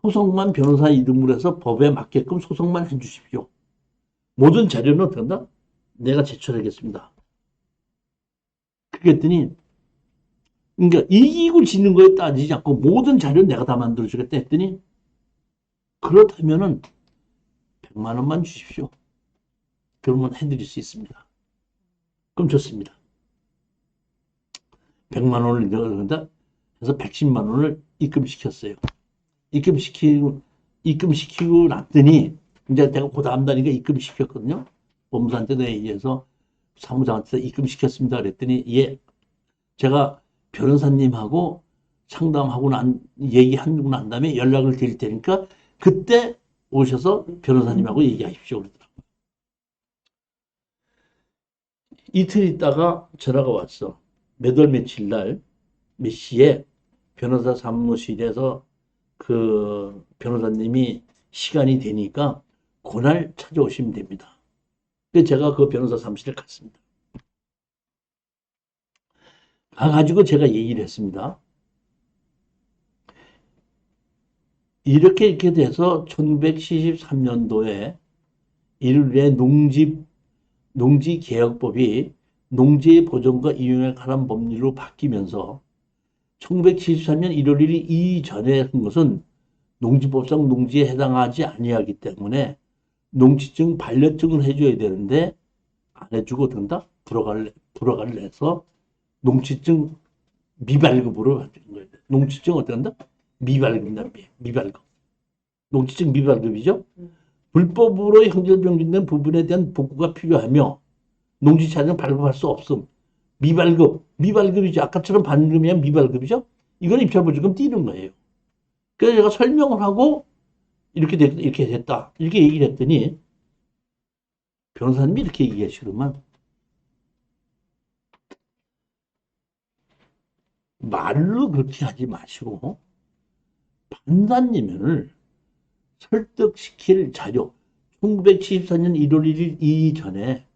S1: 소송만 변호사 이름으로 해서 법에 맞게끔 소송만 해주십시오. 모든 자료는 어떻게 한다? 내가 제출하겠습니다. 그랬더니 그러니까 이기고 지는 거에 따지지 않고 모든 자료는 내가 다 만들어주겠다 했더니 그렇다면은 100만 원만 주십시오. 그러면 해드릴 수 있습니다. 그럼 좋습니다. 100만 원을 내가 해서 110만 원을 입금시켰어요. 입금시키고 났더니 이제 내가 그 다음 날이니까 입금시켰거든요. 법무사한테 내가 얘기해서 사무장한테 입금시켰습니다. 그랬더니 예, 제가 변호사님하고 상담하고 얘기하고 난 다음에 연락을 드릴 테니까 그때 오셔서 변호사님하고 얘기하십시오. 그러더라고요. 이틀 있다가 전화가 왔어. 몇 월 며칠 날 몇 시에 변호사 사무실에서 그 변호사님이 시간이 되니까 그날 찾아오시면 됩니다. 그래서 제가 그 변호사 사무실에 갔습니다. 가가지고 제가 얘기를 했습니다. 이렇게 돼서 1973년도에 1월에 농지개혁법이 농지의 보존과 이용에 관한 법률로 바뀌면서 1973년 1월 1일 이전에 한 것은 농지법상 농지에 해당하지 아니하기 때문에 농지증 반려증을 해줘야 되는데 안 해주고 된다? 불허가를 내서 농지증 미발급으로 만드는 거예요. 농지증 어떻게 한다? 미발급이다. 미발급. 농지증 미발급이죠. 불법으로 형질병진된 부분에 대한 복구가 필요하며 농지차량 발급할 수 없음. 미발급이죠. 아까처럼 반금이면 미발급이죠. 이건 입찰보증금 띄는 거예요. 그래서 제가 설명을 하고 이렇게 됐다. 이렇게 얘기를 했더니 변호사님이 이렇게 얘기하시더만 말로 그렇게 하지 마시고 판사님을 설득시킬 자료 1974년 1월 1일 이전에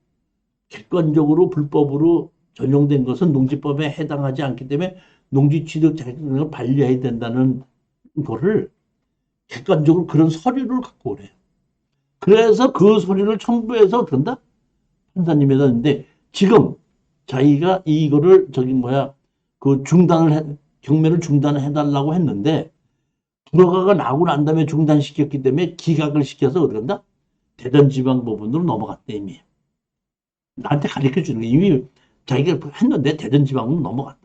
S1: 객관적으로 불법으로 전용된 것은 농지법에 해당하지 않기 때문에 농지취득 자격증을 반려해야 된다는 거를 객관적으로 그런 서류를 갖고 오래요. 그래서 그 서류를 첨부해서 된다? 판사님에다 했는데 지금 자기가 이거를 그 경매를 중단해달라고 했는데 불허가가 나고 난 다음에 중단시켰기 때문에 기각을 시켜서 어떡한다? 대전지방법원으로 넘어갔대 이미. 나한테 가르쳐 주는 게 이미 자기가 했는데 대전지방으로 넘어갔다.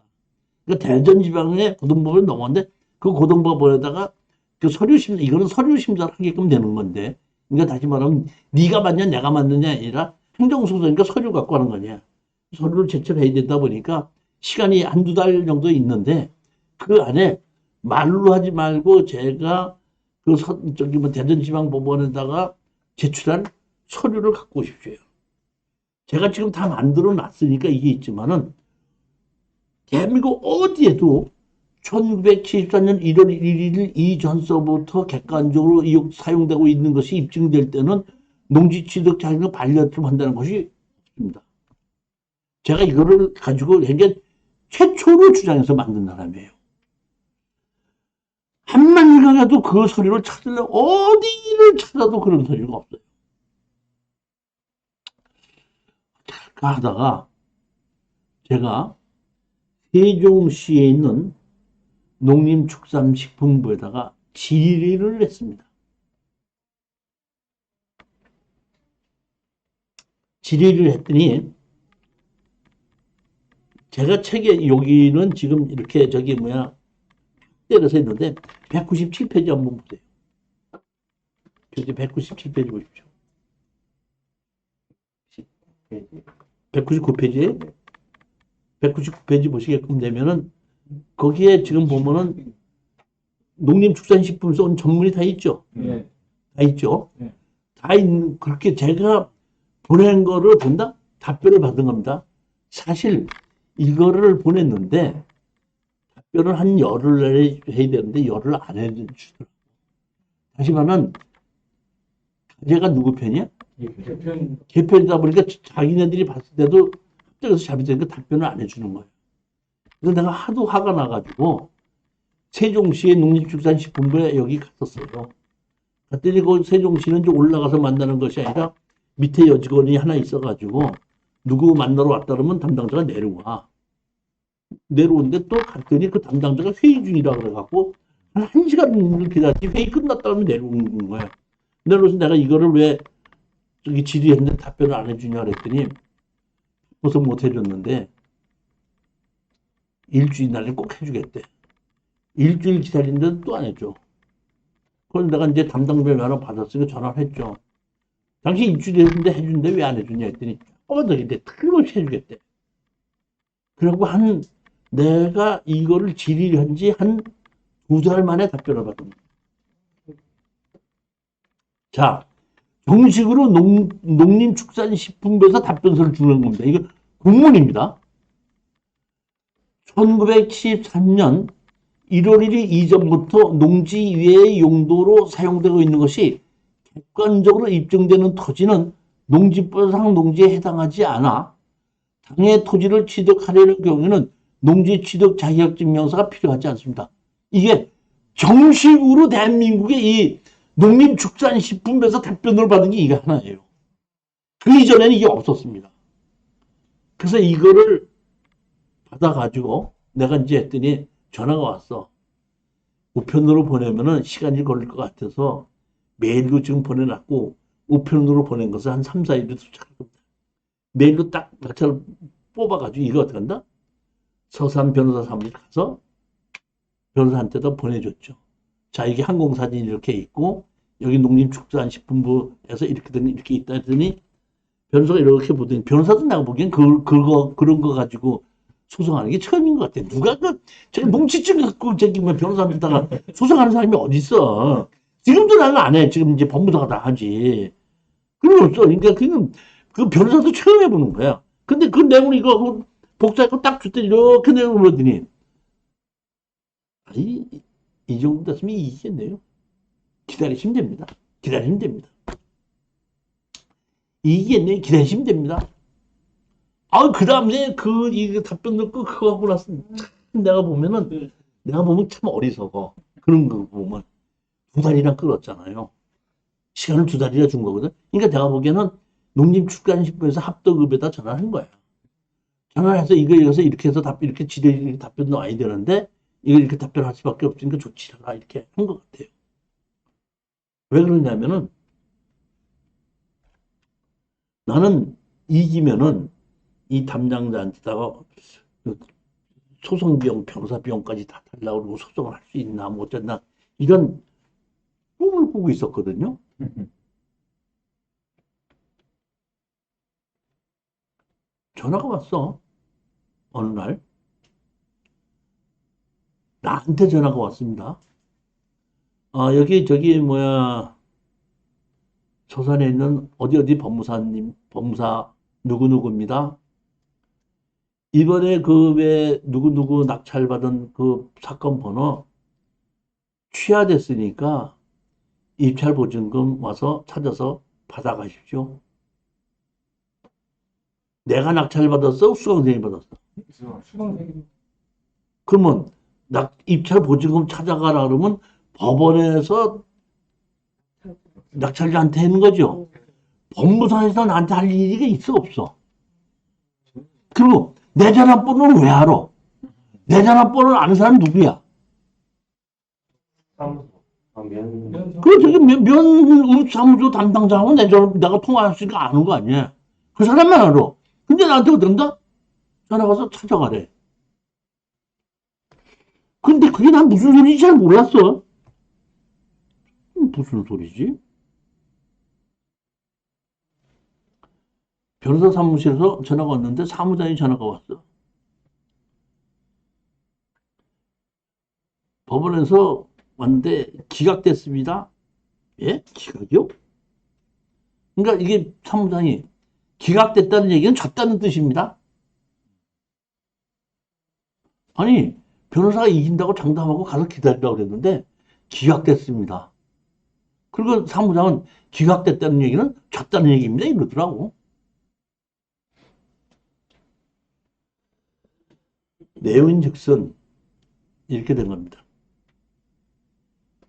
S1: 그러니까 대전지방의 고등법원에 넘어갔는데 그 고등법원에다가 그 이거는 서류 심사를 하게끔 되는 건데, 그러니까 다시 말하면 네가 맞냐 내가 맞느냐 아니라 행정소송이니까 서류 갖고 하는 거냐. 서류를 제출해야 되다 보니까 시간이 한두 달 정도 있는데 그 안에 말로 하지 말고 제가 대전지방법원에다가 제출한 서류를 갖고 오십시오. 제가 지금 다 만들어 놨으니까 이게 있지만은 대한민국 어디에도 1974년 1월 1일 이전서부터 객관적으로 사용되고 있는 것이 입증될 때는 농지취득 자격을 반려좀 한다는 것이 없습니다. 제가 이거를 가지고 이게 최초로 주장해서 만든 사람이에요. 한만일가라도 그 서류를 찾으려면 어디를 찾아도 그런 서류가 없어요. 하다가 제가 세종시에 있는 농림축산식품부에다가 질의를 했습니다. 질의를 했더니 제가 책에 여기는 지금 이렇게 때려서 했는데 197페이지 한번 보세요. 교재 197페이지 보십시오. 199페이지? 199페이지 보시게끔 되면은 거기에 지금 보면은 농림축산식품 쏜 전문이 다 있죠.
S2: 네.
S1: 다 있죠.
S2: 네.
S1: 다 있는 그렇게 제가 보낸 거를 된다? 답변을 받은 겁니다. 사실 이거를 보냈는데 답변을 한 열흘 내에 해야 되는데 열흘 안 해주더라고요. 다시 말하면 제가 누구 편이야?
S2: 개편
S1: 개편이다 보니까 자기네들이 봤을 때도 합작해서 잘못되니까 답변을 안 해주는 거예요. 그래서 내가 하도 화가 나가지고 세종시의 농림축산식품부에 여기 갔었어요. 갔더니 그 세종시는 이제 올라가서 만나는 것이 아니라 밑에 여직원이 하나 있어가지고 누구 만나러 왔다 그러면 담당자가 내려와. 내려오는데 또 갔더니 그 담당자가 회의 중이라 그래갖고 한 1시간을 기다렸지 회의 끝났다 그러면 내려오는 거야. 내려오서 내가 이거를 왜 저기 질의했는데 답변을 안 해주냐 그랬더니 바빠서 못 해줬는데 일주일 날에 꼭 해주겠대. 일주일 기다리는데도 또 안 해줘. 그래서 내가 이제 담당 변호사를 받았으니까 전화를 했죠. 당시 일주일 했는데 해준대 왜 안 해주냐 했더니 뻔하게 틀림없이 해주겠대. 그리고 내가 이거를 질의를 한 지 한 2달 만에 답변을 받은 거예요. 자, 정식으로 농림축산식품부에서 답변서를 주는 겁니다. 이거 공문입니다. 1973년 1월 1일 이전부터 농지 외의 용도로 사용되고 있는 것이 객관적으로 입증되는 토지는 농지법상 농지에 해당하지 않아 당의 토지를 취득하려는 경우에는 농지 취득 자격증명서가 필요하지 않습니다. 이게 정식으로 대한민국의 이 농림축산식품부에서 답변을 받은 게 이게 하나예요. 그 이전에는 이게 없었습니다. 그래서 이거를 받아가지고 내가 이제 했더니 전화가 왔어. 우편으로 보내면은 시간이 걸릴 것 같아서 메일로 지금 보내놨고 우편으로 보낸 것을 한 3, 4일에 도착할 겁니다. 메일로 딱 나처럼 뽑아가지고 이거 어떻게 한다? 서산 변호사 사무실 가서 변호사한테도 보내줬죠. 자, 이게 항공사진이 이렇게 있고 여기 농림축산식품부에서 이렇게 있다 했더니 변호사가 이렇게 보더니 변호사도 내가 보기엔 그런 거 가지고 소송하는 게 처음인 것 같아. 누가 저기 뭉치증 갖고 저기 뭐 변호사한테다가 소송하는 사람이 어디 있어? 지금도 나는 안 해. 지금 이제 법무사가 다 하지. 그런 거 없어. 그러니까 그 변호사도 처음 해보는 거야. 근데 그 내용을 이거 복사해서 딱 줬더니 이렇게 내용을 보더니 이 정도 됐으면 이기겠네요. 기다리시면 됩니다. 기다리시면 됩니다. 이기겠네요. 기다리시면 됩니다. 그 다음에 이 답변 듣고 그거 하고 나서 내가 보면 참 어리석어. 그런 거 보면 2달이나 끌었잖아요. 시간을 2달이나 준 거거든. 그러니까 내가 보기에는 농림축산식품에서 합덕읍에다 전화를 한 거야. 전화를 해서 이거에서 이렇게 해서 이렇게 지대 답변 나와야 되는데 이걸 이렇게 답변할 수밖에 없으니까 좋지 않아. 이렇게 한 것 같아요. 왜 그러냐면은 나는 이기면은 이 담당자한테다가 소송 비용, 변호사 비용까지 다 달라고 그러고 소송을 할 수 있나, 뭐 어쩌나, 이런 꿈을 꾸고 있었거든요. 전화가 왔어. 어느 날. 나한테 전화가 왔습니다. 여기, 서산에 있는 어디 법무사 누구누구입니다. 이번에 왜 누구누구 낙찰받은 그 사건 번호 취하됐으니까 입찰 보증금 와서 찾아서 받아가십시오. 내가 낙찰받았어? 수강생이 받았어?
S2: 수강생
S1: 그러면 입찰 보증금 찾아가라 그러면 법원에서 낙찰자한테 하는 거죠. 법무사에서 나한테 할 일이 있어 없어? 그리고 내 전화번호는 왜 알아? 내 전화번호를 아는 사람 누구야? 그 저기 면사무소 담당자하고 내가 통화했으니까 아는 거 아니야? 그 사람만 알아. 근데 나한테 어떤가? 전화 가서 찾아가래. 근데 그게 난 무슨 소리인지 잘 몰랐어. 무슨 소리지? 변호사 사무실에서 전화가 왔는데 사무장이 전화가 왔어. 법원에서 왔는데 기각됐습니다. 예? 기각이요? 그러니까 이게 사무장이 기각됐다는 얘기는 졌다는 뜻입니다. 아니, 변호사가 이긴다고 장담하고 가서 기다리라고 그랬는데 기각됐습니다. 그리고 사무장은 기각됐다는 얘기는 졌다는 얘기입니다. 이러더라고. 내용인즉슨 이렇게 된 겁니다.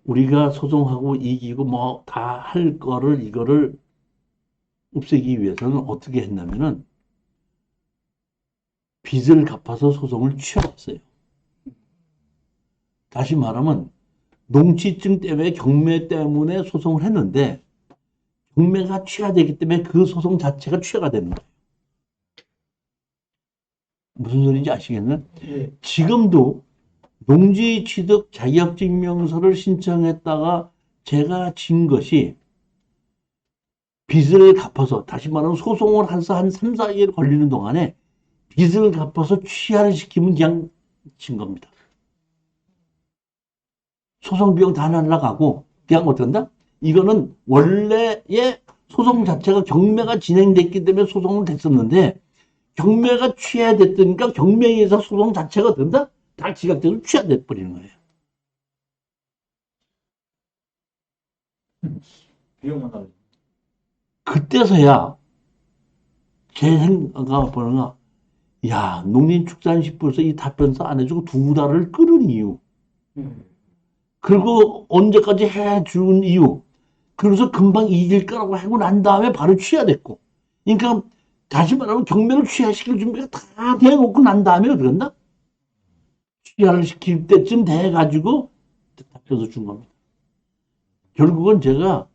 S1: 우리가 소송하고 이기고 뭐 다 할 거를 이거를 없애기 위해서는 어떻게 했냐면은 빚을 갚아서 소송을 취하했어요. 다시 말하면 농지증 때문에 경매 때문에 소송을 했는데 경매가 취하되기 때문에 그 소송 자체가 취하가 되는 거예요. 무슨 소리인지 아시겠나요?
S2: 예.
S1: 지금도 농지 취득 자격증명서를 신청했다가 제가 진 것이 빚을 갚아서 다시 말하면 소송을 해서 한 3, 4일 걸리는 동안에 빚을 갚아서 취하를 시키면 그냥 진 겁니다. 소송 비용 다 날라가고 그냥 어떡한다? 이거는 원래의 소송 자체가 경매가 진행됐기 때문에 소송을 됐었는데 경매가 취하됐으니까 경매에 의해서 소송 자체가 된다? 다 기각돼서 취하돼 버리는 거예요.
S2: 비용만 나오죠.
S1: 그때서야 제 생각을 보는가, 야, 농林축산식부에서 이 답변서 안 해주고 2달을 끌은 이유, 그리고 언제까지 해준 이유, 그래서 금방 이길 거라고 하고 난 다음에 바로 취하됐고, 그러니까 다시 말하면 경매를 취하시킬 준비가 다 돼놓고 난 다음에 그런다? 취하를 시킬 때쯤 돼가지고 답변서 준 겁니다. 결국은 제가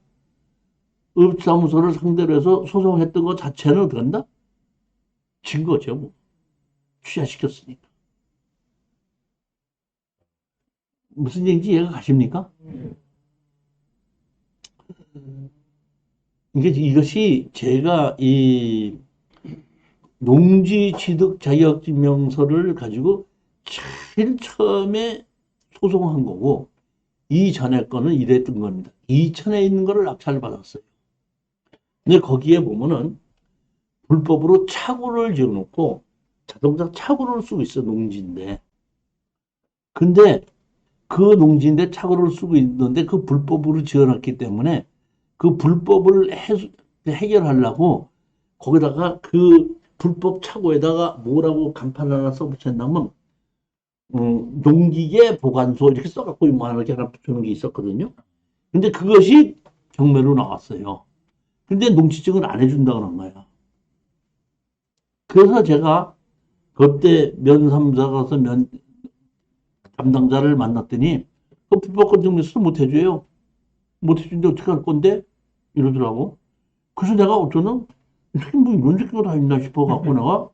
S1: 업사무소를 상대로 해서 소송했던 것 자체는 어떡한다? 진 거죠, 뭐. 취하시켰으니까. 무슨 얘기인지 이해가 가십니까? 이것이 제가 이 농지 취득 자격증명서를 가지고 제일 처음에 소송한 거고, 이전에 거는 이랬던 겁니다. 이천에 있는 거를 낙찰을 받았어요. 근데 거기에 보면은 불법으로 차고를 지어놓고 자동차 차고를 쓰고 있어, 농지인데. 근데 그 농지인데 차고를 쓰고 있는데 그 불법으로 지어놨기 때문에 그 불법을 해결하려고 거기다가 그 불법 차고에다가 뭐라고 간판 하나 써붙였냐면 농기계 보관소 이렇게 써갖고 이만하게 하나 붙여놓은 게 있었거든요. 근데 그것이 경매로 나왔어요. 근데 농지증을 안 해준다 그런 거야. 그래서 제가 그때 면사무소 가서 담당자를 만났더니 그 불법권 증명서 못 해줘요. 못 해주는데 어떻게 할 건데? 이러더라고. 그래서 내가 어쩌면 이렇게 뭐 이런 새끼가 다 있나 싶어갖고 내가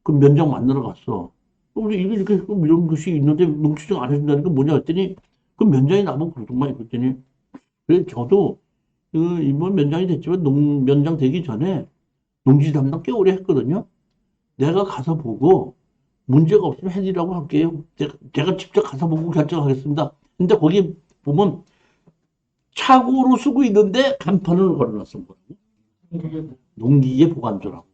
S1: 그 면장 만나러 갔어. 우리 이렇게 이런 것이 있는데 농지증 안 해준다니까 뭐냐 했더니 그 면장이 나보고 그러더만. 그랬더니 그래 저도 이번 면장이 됐지만 면장 되기 전에 농지 담당 꽤 오래 했거든요. 내가 가서 보고 문제가 없으면 해드리라고 할게요. 제가 직접 가서 보고 결정하겠습니다. 근데 거기 보면 차고로 쓰고 있는데 간판을 걸어놨어. 농기계 보관소라고.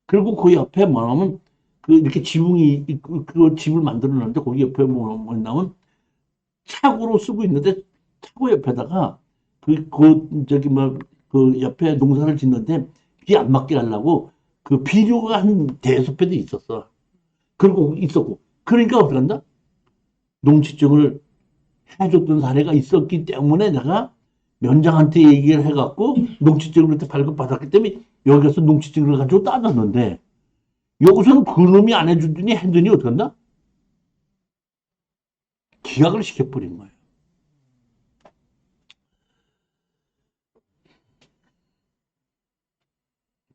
S1: 그리고 그 옆에 뭐냐면 그 이렇게 지붕이 있고 그 집을 만들어 놨는데 거기 옆에 뭐냐면 차고로 쓰고 있는데 차고 옆에다가 저기 그 옆에 농사를 짓는데 비 안 맞게 하려고 그 비료가 한 대여섯 배도 있었어. 그리고 있었고. 그러니까 어떻게 한다? 농지증을 해줬던 사례가 있었기 때문에 내가 면장한테 얘기를 해갖고 농지증을 그때 발급받았기 때문에 여기 가서 농지증을 가지고 따졌는데 여기서는 그놈이 안 해주더니 했더니 어떻게 한다? 기각을 시켜버린 거예요.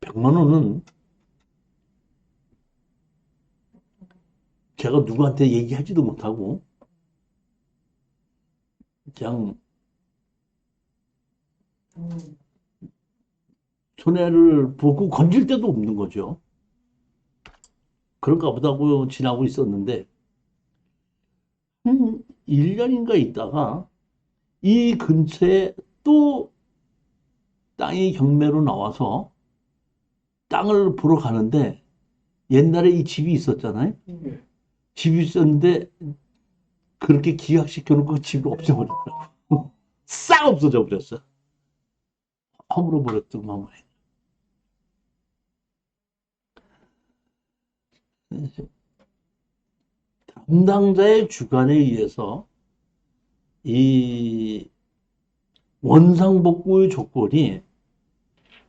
S1: 100만 원은 제가 누구한테 얘기하지도 못하고 그냥
S3: 음.
S1: 손해를 보고 건질 데도 없는 거죠. 그런가 보다고 지나고 있었는데, 한 1년인가 있다가 이 근처에 또 땅이 경매로 나와서 땅을 보러 가는데 옛날에 이 집이 있었잖아요.
S2: 예.
S1: 집이 있었는데 그렇게 기약시켜 놓고 그 집이 없어버렸더라고. 싹 없어져 버렸어. 허물어 버렸더만. 담당자의 주관에 의해서 이 원상복구의 조건이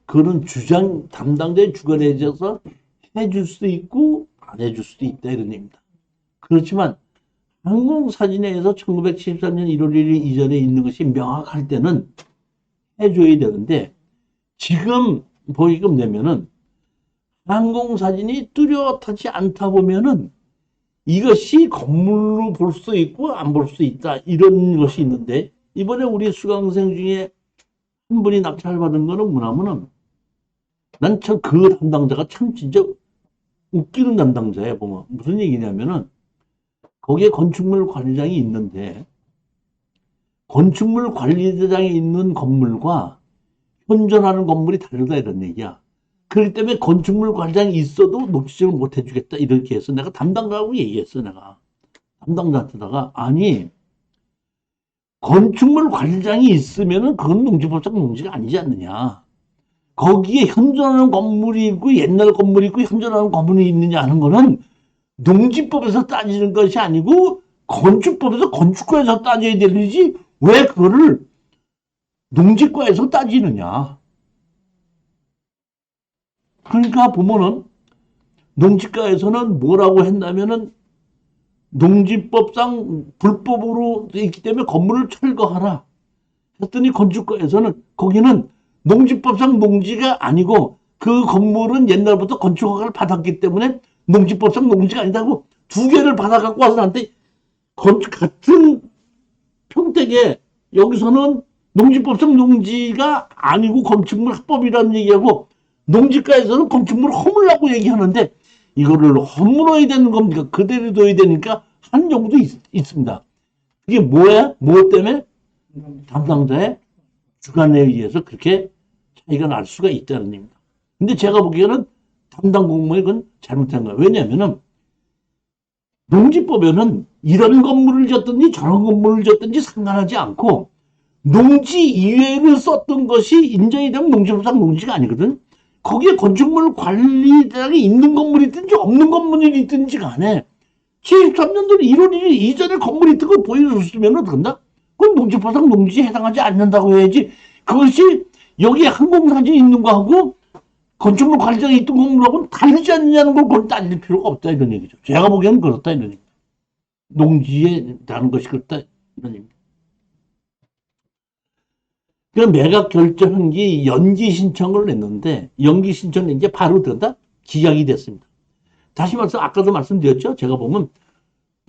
S1: 그런 주장 담당자의 주관에 의해서 해줄 수도 있고 안 해줄 수도 있다 이런 얘기입니다. 그렇지만 항공사진에서 1973년 1월 1일 이전에 있는 것이 명확할 때는 해줘야 되는데 지금 보기금 내면은 항공사진이 뚜렷하지 않다 보면은 이것이 건물로 볼 수 있고 안 볼 수 있다 이런 것이 있는데 이번에 우리 수강생 중에 한 분이 낙찰받은 거는 뭐냐면은 난 참 그 담당자가 참 진짜 웃기는 담당자예요. 보면 무슨 얘기냐면은 거기에 건축물 관리장이 있는데 건축물 관리대장이 있는 건물과 현존하는 건물이 다르다 이런 얘기야. 그렇기 때문에 건축물 관리장이 있어도 녹지증을 못 해주겠다 이렇게 해서 내가 담당자하고 얘기했어. 내가 담당자한테다가 아니 건축물 관리장이 있으면은 그건 농지법상 농지가 아니지 않느냐. 거기에 현존하는 건물이 있고 옛날 건물이 있고 현존하는 건물이 있느냐 하는 거는 농지법에서 따지는 것이 아니고 건축법에서 건축과에서 따져야 되지 왜 그거를 농지과에서 따지느냐. 그러니까 보면은 농지과에서는 뭐라고 했냐면은 농지법상 불법으로 돼 있기 때문에 건물을 철거하라. 했더니 건축과에서는 거기는 농지법상 농지가 아니고 그 건물은 옛날부터 건축허가를 받았기 때문에 농지법상 농지가 아니다고 두 개를 받아갖고 와서 나한테 같은 평택에 여기서는 농지법상 농지가 아니고 건축물 합법이라는 얘기하고 농지과에서는 건축물을 허물라고 얘기하는데 이거를 허물어야 되는 겁니까? 그대로 둬야 되니까 한정도 있습니다. 그게 뭐야? 뭐 때문에? 담당자의 주관에 의해서 그렇게 차이가 날 수가 있다는 얘기입니다. 근데 제가 보기에는 담당 공무원이 그건 잘못한 거예요. 왜냐하면은 농지법에는 이런 건물을 졌든지 저런 건물을 졌든지 상관하지 않고 농지 이외를 썼던 것이 인정이 되면 농지법상 농지가 아니거든. 거기에 건축물 관리장이 있는 건물이 있든지 없는 건물이 있든지 간에 73년도 1월 1일 이전에 건물이 있던 걸 보여줬으면 된다? 그건 농지법상 농지에 해당하지 않는다고 해야지. 그것이 여기에 항공사진이 있는 거하고 건축물 관리장이 있던 건물하고는 다르지 않느냐는 걸 그걸 따질 필요가 없다 이런 얘기죠. 제가 보기에는 그렇다 이런 얘기입니다. 농지에 대한 것이 그렇다 이런 얘기입니다. 그 매각 결정한 게 연기 신청을 냈는데 연기 신청은 이제 바로 된다 기각이 됐습니다. 다시 말해서 아까도 말씀드렸죠. 제가 보면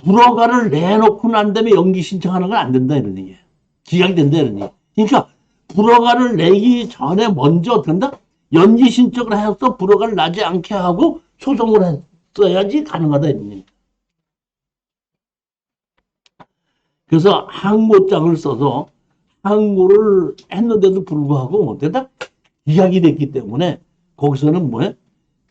S1: 불허가를 내놓고 난 다음에 연기 신청하는 건 안 된다 이런 얘기예요. 기각이 된다 이런 얘기. 그러니까 불허가를 내기 전에 먼저 된다. 연기 신청을 해서 불허가를 나지 않게 하고 소송을 했어야지 가능하다 이런 얘기. 그래서 항고장을 써서 항고를 했는데도 불구하고 못했다 기각이 됐기 때문에 거기서는 뭐해?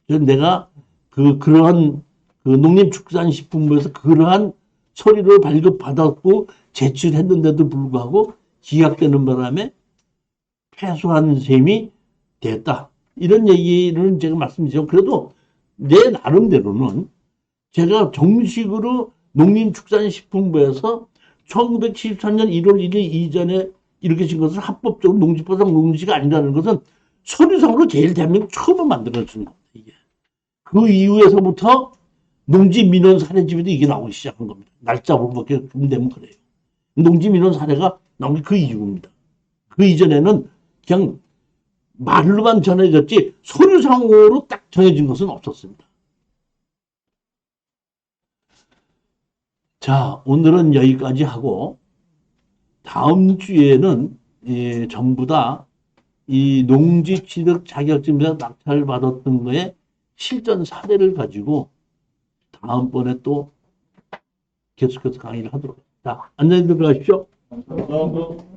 S1: 내가 그러한 농림축산식품부에서 그러한 서류를 발급받았고 제출했는데도 불구하고 기각되는 바람에 패소한 셈이 됐다. 이런 얘기를 제가 말씀드리죠. 그래도 내 나름대로는 제가 정식으로 농림축산식품부에서 1973년 1월 1일 이전에 이렇게 진 것은 합법적으로 농지법상 농지가 아니라는 것은 서류상으로 제일 대한민국 처음 만들어진 겁니다. 이게. 그 이후에서부터 농지 민원 사례집에도 이게 나오기 시작한 겁니다. 날짜로밖에 되면 그래요. 농지 민원 사례가 나온 게 그 이유입니다. 그 이전에는 그냥 말로만 전해졌지 서류상으로 딱 정해진 것은 없었습니다. 자, 오늘은 여기까지 하고 다음 주에는 전부 다 이 농지 취득 자격증에서 낙찰 받았던 거에 실전 사례를 가지고 다음번에 또 계속해서 강의를 하도록 하겠습니다. 자, 안녕히 들어가십시오.
S2: 감사합니다.